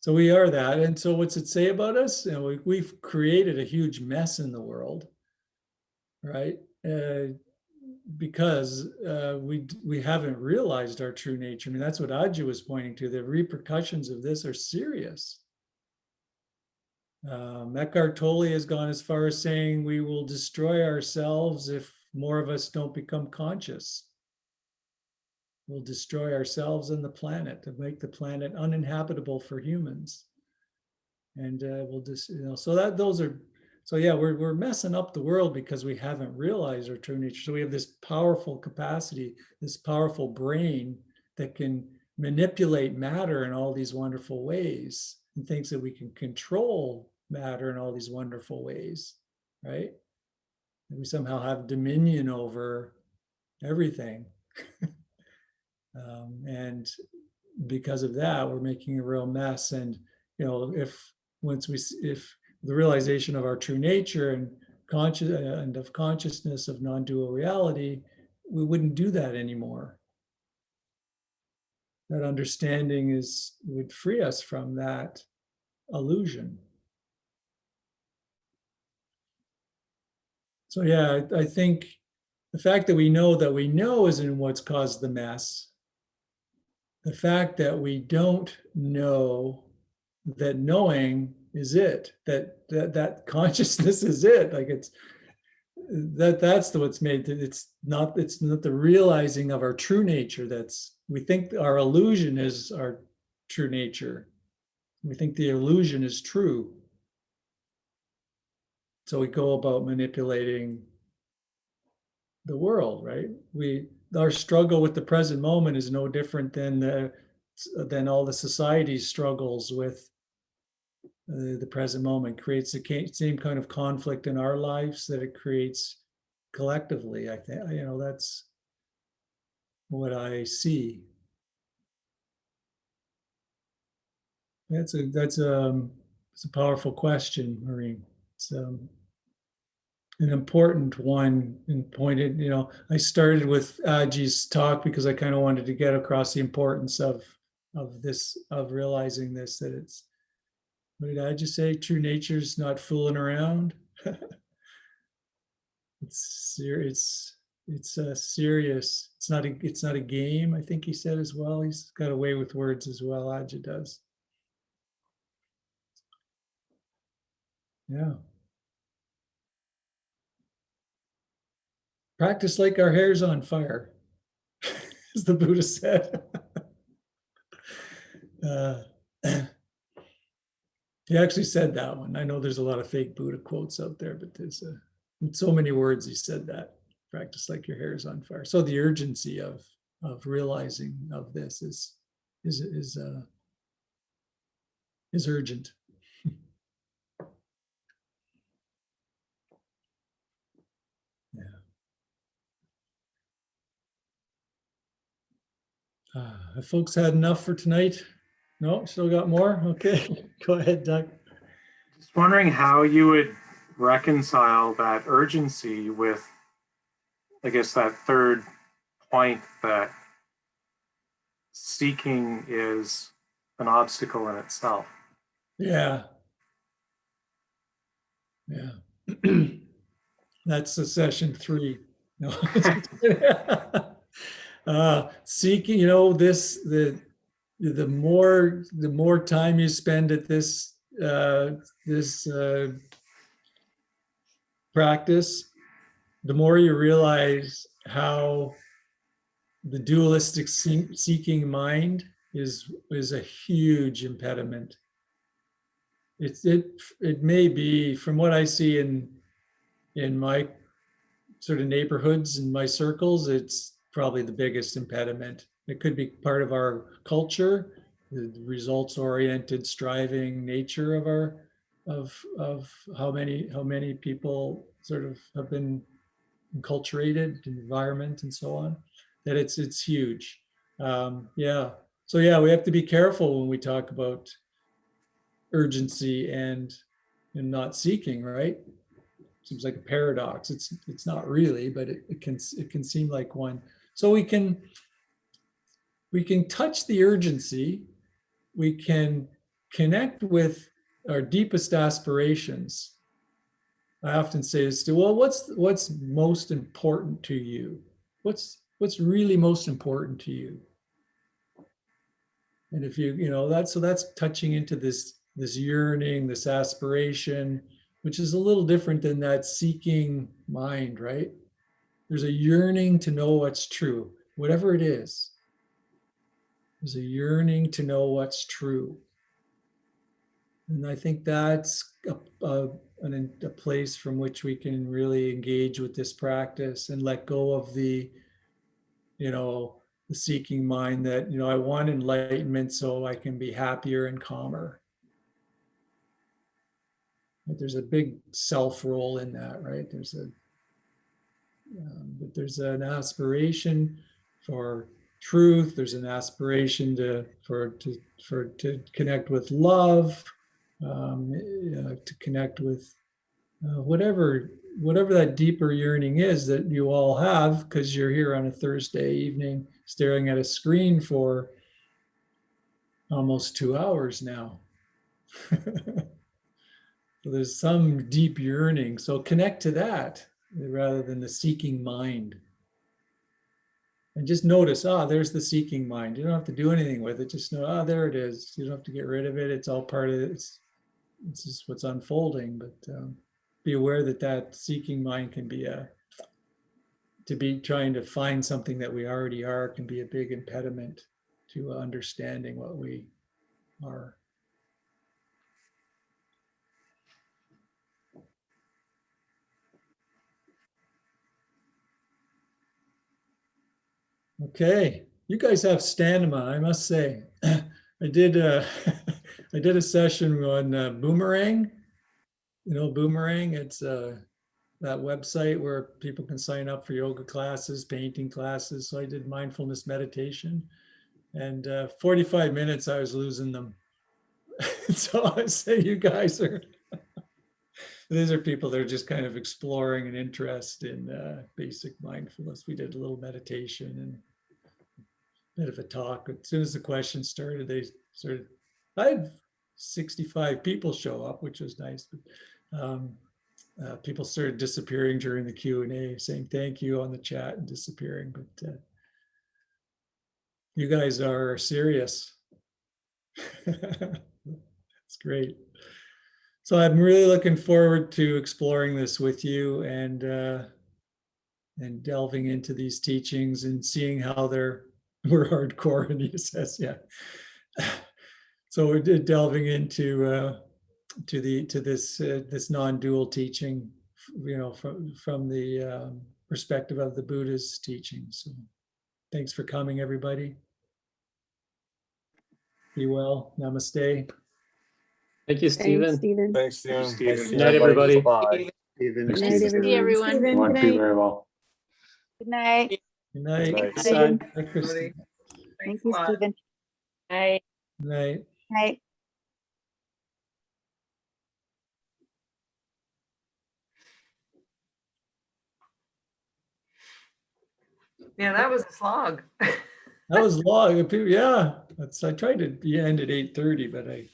A: so we are that. And so what's it say about us? We've created a huge mess in the world, right? Because we haven't realized our true nature. I mean, that's what Ajahn was pointing to. The repercussions of this are serious. Eckhart Tolle has gone as far as saying we will destroy ourselves if more of us don't become conscious. We'll destroy ourselves and the planet to make the planet uninhabitable for humans. And we'll just, we're messing up the world because we haven't realized our true nature. So we have this powerful capacity, this powerful brain that can manipulate matter in all these wonderful ways, and thinks that we can control matter in all these wonderful ways, right? And we somehow have dominion over everything. And because of that, we're making a real mess. And, if the realization of our true nature and of consciousness of non-dual reality, we wouldn't do that anymore. That understanding would free us from that illusion. So yeah, I think the fact that we know isn't what's caused the mess. The fact that we don't know that knowing is it, that consciousness is it. Like that's what's made it. It's not the realizing of our true nature. We think our illusion is our true nature. We think the illusion is true. So we go about manipulating the world, right? Our struggle with the present moment is no different than all the society's struggles with the present moment. Creates the same kind of conflict in our lives that it creates collectively. I think, that's what I see. It's a powerful question, Maureen. It's an important one and pointed, I started with Aji's talk because I kind of wanted to get across the importance of realizing this, that it's, what did Aji say? True nature's not fooling around. It's serious. It's serious. It's not a game, I think he said as well. He's got a way with words as well, Aji does. Yeah. Practice like our hair's on fire, as the Buddha said. He actually said that one. I know there's a lot of fake Buddha quotes out there, but there's in so many words he said that. Practice like your hair is on fire. So the urgency of realizing of this is urgent. Have folks had enough for tonight? No, still got more? Okay, go ahead, Doug.
G: Just wondering how you would reconcile that urgency with, I guess, that third point that seeking is an obstacle in itself.
A: Yeah. Yeah. That's the session 3. No. Seeking, the more time you spend at this practice, the more you realize how the dualistic seeking mind is a huge impediment. It may be, from what I see in my sort of neighborhoods and my circles, it's probably the biggest impediment. It could be part of our culture, the results-oriented, striving nature of how many people sort of have been enculturated, environment and so on. That it's huge. Yeah. So yeah, we have to be careful when we talk about urgency and not seeking, right? Seems like a paradox. It's not really, but it can seem like one. So we can touch the urgency. We can connect with our deepest aspirations. I often say this to, well, what's most important to you? What's really most important to you? And if that's touching into this yearning, this aspiration, which is a little different than that seeking mind, right? There's a yearning to know what's true, whatever it is. There's a yearning to know what's true. And I think that's a place from which we can really engage with this practice and let go of the seeking mind that, I want enlightenment so I can be happier and calmer. But there's a big self role in that, right? But there's an aspiration for truth. There's an aspiration to connect with love, to connect with whatever that deeper yearning is that you all have, because you're here on a Thursday evening staring at a screen for almost 2 hours now. So there's some deep yearning. So connect to that rather than the seeking mind. And just notice, there's the seeking mind. You don't have to do anything with it. Just know, there it is. You don't have to get rid of it. It's all part of it. It's just what's unfolding, but be aware that that seeking mind can be to be trying to find something that we already are can be a big impediment to understanding what we are. Okay, you guys have stamina, I must say. I did I did a session on Boomerang. You know, Boomerang, it's that website where people can sign up for yoga classes, painting classes. So I did mindfulness meditation, and 45 minutes I was losing them. So I say you guys are, these are people that are just kind of exploring an interest in basic mindfulness. We did a little meditation and a bit of a talk. As soon as the questions started, they started, I had 65 people show up, which was nice. But, people started disappearing during the Q&A, saying thank you on the chat and disappearing. But you guys are serious. It's great. So I'm really looking forward to exploring this with you and delving into these teachings and seeing how we're hardcore and he says, yeah. So we're delving into this non-dual teaching, you know, from the perspective of the Buddha's teachings. So thanks for coming, everybody. Be well. Namaste.
H: Thank you, Stephen.
I: Stephen.
J: Thanks, Stephen.
G: Stephen.
J: Thanks,
H: Good night, everybody.
J: Bye.
D: Stephen.
I: Good night, everyone.
K: See everyone.
I: Stephen,
J: Everyone
I: good
J: do
I: night.
J: very well.
I: Good night.
A: Good night.
J: Good night.
I: Stephen.
A: Bye, Christine.
I: Thank
E: Thanks a
I: you,
E: lot.
I: Stephen.
K: Bye.
A: Good night.
I: Night.
E: Yeah, that was a slog.
A: That was long. Yeah, I tried to end at 8:30, but I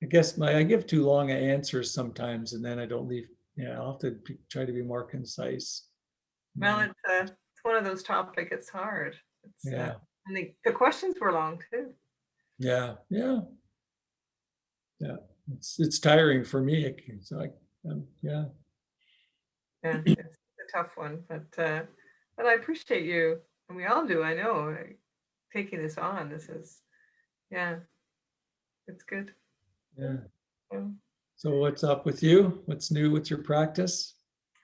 A: guess I give too long answers sometimes, and then I don't leave. Yeah, I'll have to try to be more concise.
E: Well, it's one of those topics. It's hard. It's,
A: Yeah.
E: and the questions were long too.
A: Yeah. It's tiring for me. So yeah.
E: Yeah, it's a tough one, but I appreciate you, and we all do. I know taking this on. This is, yeah, it's good.
A: Yeah.
E: Yeah.
A: So what's up with you? What's new with your practice?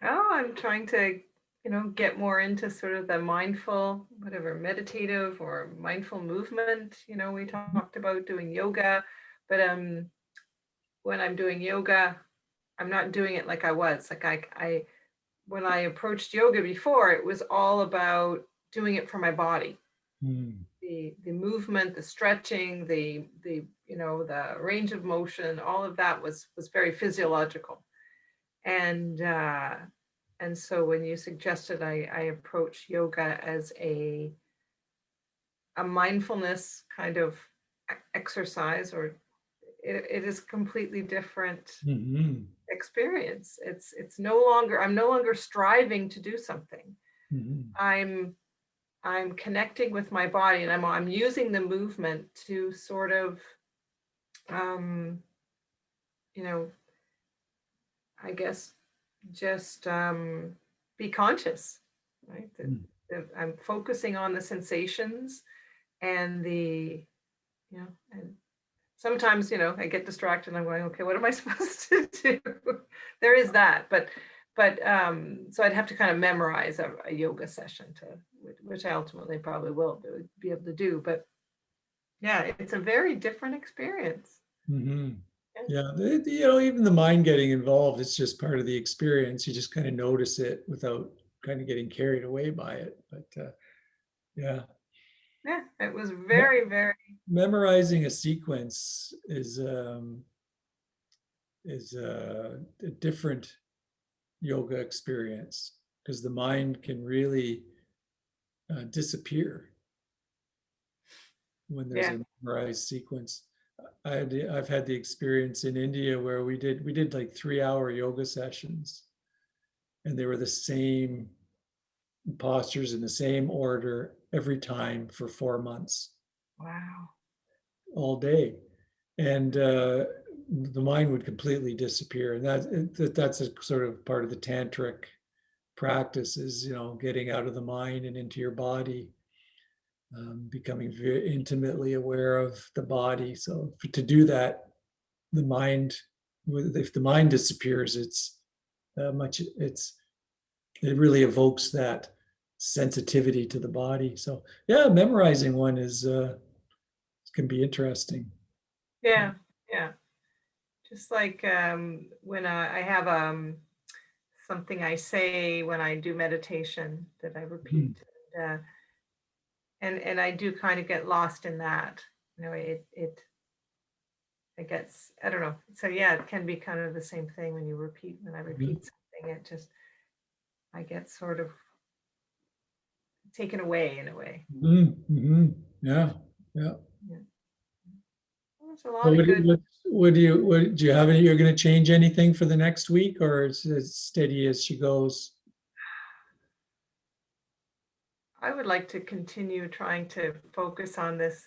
E: Oh, I'm trying to, get more into sort of the mindful, whatever, meditative or mindful movement. We talked about doing yoga, but when I'm doing yoga, I'm not doing it like I was. Like I when I approached yoga before, it was all about doing it for my body. The movement, the stretching, the range of motion, all of that was very physiological. And so when you suggested I approach yoga as a mindfulness kind of exercise, or it is completely different experience. It's no longer, I'm no longer striving to do something. I'm connecting with my body, and I'm using the movement to sort of I guess just be conscious, right? I'm focusing on the sensations and and sometimes, I get distracted and I'm going, okay, what am I supposed to do? There is that, but so I'd have to kind of memorize a yoga session which I ultimately probably will be able to do. But yeah, it's a very different experience.
A: Yeah, even the mind getting involved, it's just part of the experience. You just kind of notice it without kind of getting carried away by it. But yeah,
E: it was very
A: memorizing a sequence is a different yoga experience, because the mind can really disappear when there's a memorized sequence. I've had the experience in India where we did like 3-hour yoga sessions, and they were the same postures in the same order every time for 4 months.
E: Wow.
A: All day. And the mind would completely disappear. And that's a sort of part of the tantric practice is, getting out of the mind and into your body, becoming very intimately aware of the body. So to do that, if the mind disappears, it really evokes that sensitivity to the body. So yeah, memorizing one can be interesting.
E: Yeah, yeah. Just like when I have something I say when I do meditation that I repeat, and I do kind of get lost in that. It gets, I don't know. So yeah, it can be kind of the same thing when I repeat something, I get sort of taken away in a way.
A: Yeah, yeah.
E: There's a lot
A: So
E: of good.
A: do you have any, you're going to change anything for the next week, or is it as steady as she goes?
E: I would like to continue trying to focus on this,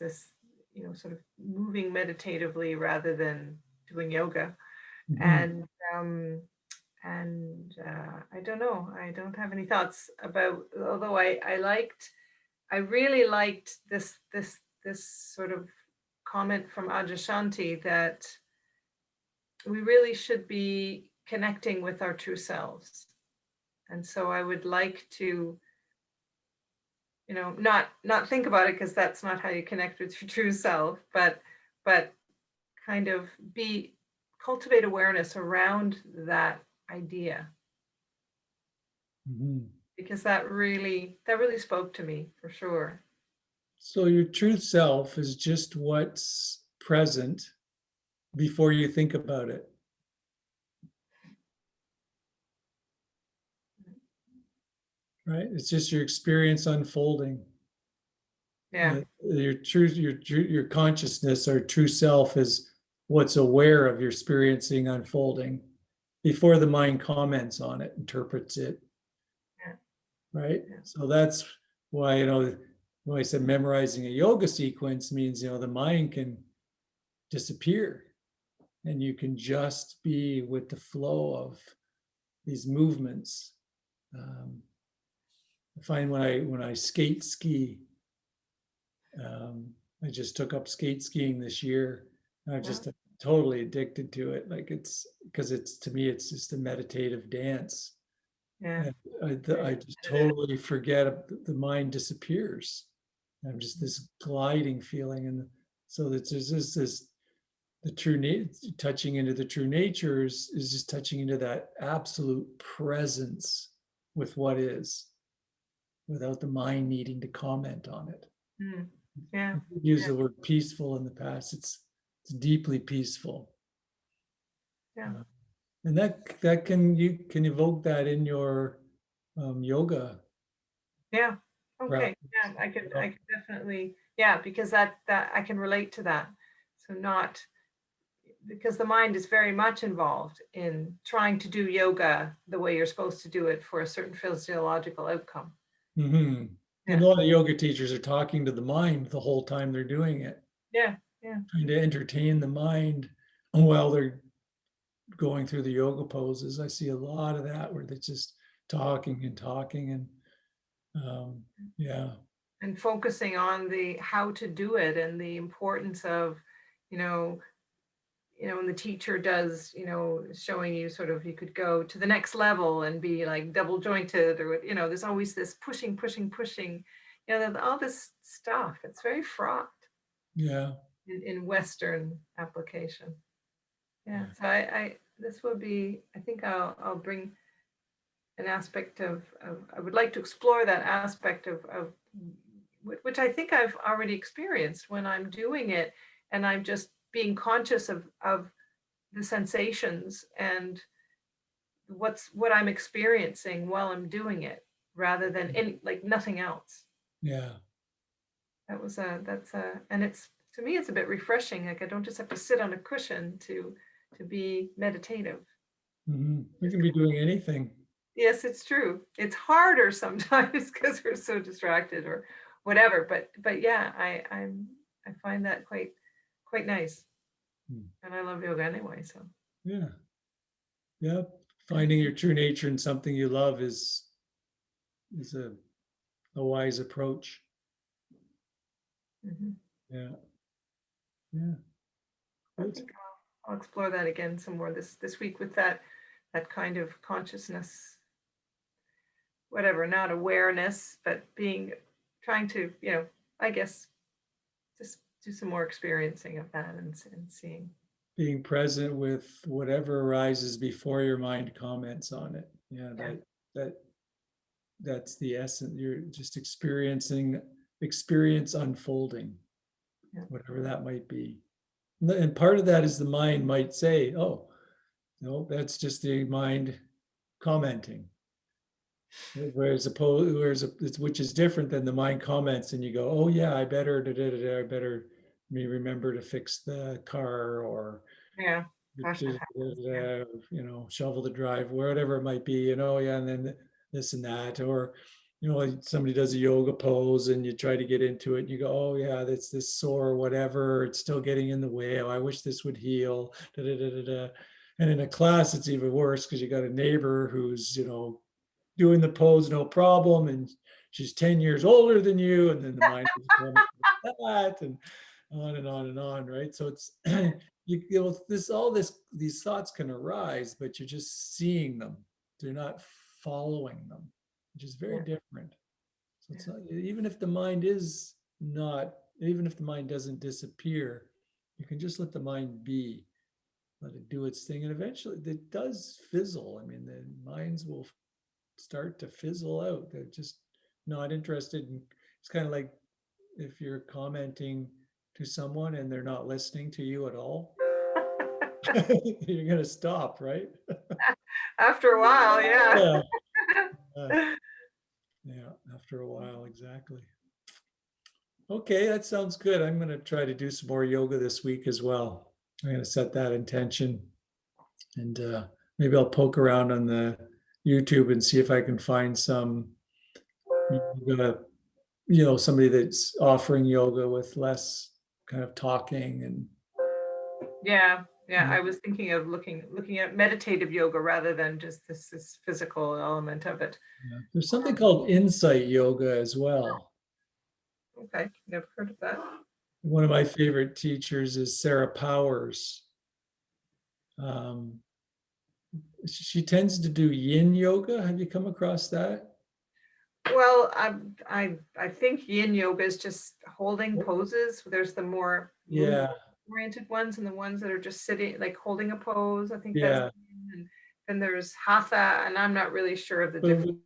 E: sort of moving meditatively rather than doing yoga.
A: Mhm.
E: And I don't know. I don't have any thoughts about. Although I really liked this sort of comment from Adyashanti that we really should be connecting with our true selves, and so I would like to, not think about it because that's not how you connect with your true self, but kind of cultivate awareness around that idea. Because that really spoke to me for sure.
A: So your true self is just what's present before you think about it. Right? It's just your experience unfolding.
E: Yeah.
A: Your consciousness or true self is what's aware of your experiencing unfolding before the mind comments on it, interprets it.
E: Yeah.
A: Right?
E: Yeah.
A: So that's why, when I said memorizing a yoga sequence means, the mind can disappear and you can just be with the flow of these movements. I find when I ski, I just took up skate skiing this year. I'm just totally addicted to it. Like because to me, it's just a meditative dance.
E: Yeah.
A: I just totally forget, the mind disappears. I'm just this gliding feeling. And so that there's this the touching into the true nature is just touching into that absolute presence with what is, without the mind needing to comment on it.
E: Yeah.
A: Use the word peaceful in the past. It's deeply peaceful.
E: Yeah.
A: And that you can evoke that in your yoga.
E: Yeah. Okay.
A: Practice.
E: Yeah, I could definitely, because that I can relate to that. So not because the mind is very much involved in trying to do yoga the way you're supposed to do it for a certain physiological outcome.
A: Mm-hmm.
E: Yeah.
A: And a lot of yoga teachers are talking to the mind the whole time they're doing it.
E: Yeah. Yeah.
A: Trying to entertain the mind while they're going through the yoga poses. I see a lot of that where they're just talking and yeah.
E: And focusing on the how to do it and the importance of, when the teacher does, showing you sort of, you could go to the next level and be like double jointed or, there's always this pushing, all this stuff. It's very fraught.
A: Yeah.
E: In Western application. Yeah. So this will be, I think I'll bring an aspect of I would like to explore that aspect of which I think I've already experienced when I'm doing it, and I'm just being conscious of the sensations and what I'm experiencing while I'm doing it, rather than like nothing else.
A: Yeah.
E: And it's, to me, it's a bit refreshing. Like I don't just have to sit on a cushion to be meditative.
A: Mm-hmm. You can be doing anything.
E: Yes, it's true. It's harder sometimes because we're so distracted or whatever. But yeah, I find that quite nice. And I love yoga anyway, so.
A: Yeah. Yeah. Finding your true nature in something you love is a wise approach.
E: Mhm.
A: Yeah. Yeah.
E: I
A: Good.
E: think I'll explore that again some more this week with that kind of consciousness, whatever, not awareness, but trying to, I guess, just do some more experiencing of that and seeing.
A: Being present with whatever arises before your mind comments on it. Yeah, that's the essence. You're just experience unfolding,
E: Yeah.
A: whatever that might be. And part of that is the mind might say, oh, no, that's just the mind commenting. Which is different than the mind comments, and you go, oh yeah, I better remember to fix the car, or
E: Yeah. Gosh, that happens. Yeah.
A: shovel the drive, whatever it might be, yeah, and then this and that, or like somebody does a yoga pose and you try to get into it and you go, oh yeah, that's this sore, whatever, it's still getting in the way. Oh, I wish this would heal. Da, da, da, da, da. And in a class, it's even worse because you got a neighbor who's, doing the pose no problem, and she's 10 years older than you, and then the mind is going like that, and on and on and on, right? So it's these thoughts can arise, but you're just seeing them. You're not following them, which is very different. So it's not, even if the mind doesn't disappear, you can just let the mind be, let it do its thing, and eventually it does fizzle. I mean, the minds will start to fizzle out. They're just not interested in. It's kind of like if you're commenting to someone and they're not listening to you at all, you're going to stop, right?
E: After a while, yeah.
A: Yeah, after a while, exactly. Okay, that sounds good. I'm going to try to do some more yoga this week as well. I'm going to set that intention, and maybe I'll poke around on the YouTube and see if I can find some yoga, somebody that's offering yoga with less kind of talking and.
E: Yeah. I was thinking of looking at meditative yoga rather than just this physical element of it.
A: There's something called insight yoga as well.
E: Okay, never heard of that.
A: One of my favorite teachers is Sarah Powers. She tends to do yin yoga. Have you come across that?
E: Well, I think Yin Yoga is just holding poses. There's the more oriented ones and the ones that are just sitting, like holding a pose. I think that's. And then there's Hatha, and I'm not really sure of the difference.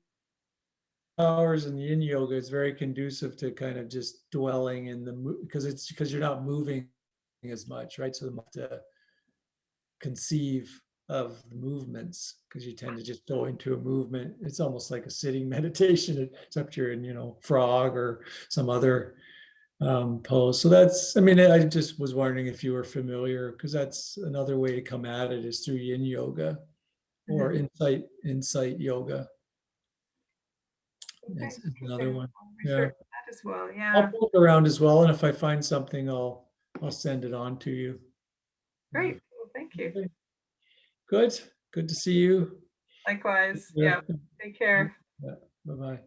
A: Powers and yin yoga is very conducive to kind of just dwelling in because you're not moving as much, right? So you have to conceive of the movements because you tend to just go into a movement. It's almost like a sitting meditation, except you're in, frog or some other pose. So I just was wondering if you were familiar, because that's another way to come at it is through yin yoga or insight yoga.
E: Okay,
A: It's another one.
E: Research that as well. Yeah.
A: I'll poke around as well, and if I find something, I'll send it on to you.
E: Great. Well, thank you.
A: Okay. Good to see you.
E: Likewise. Yeah. Take care.
A: Yeah. Bye-bye.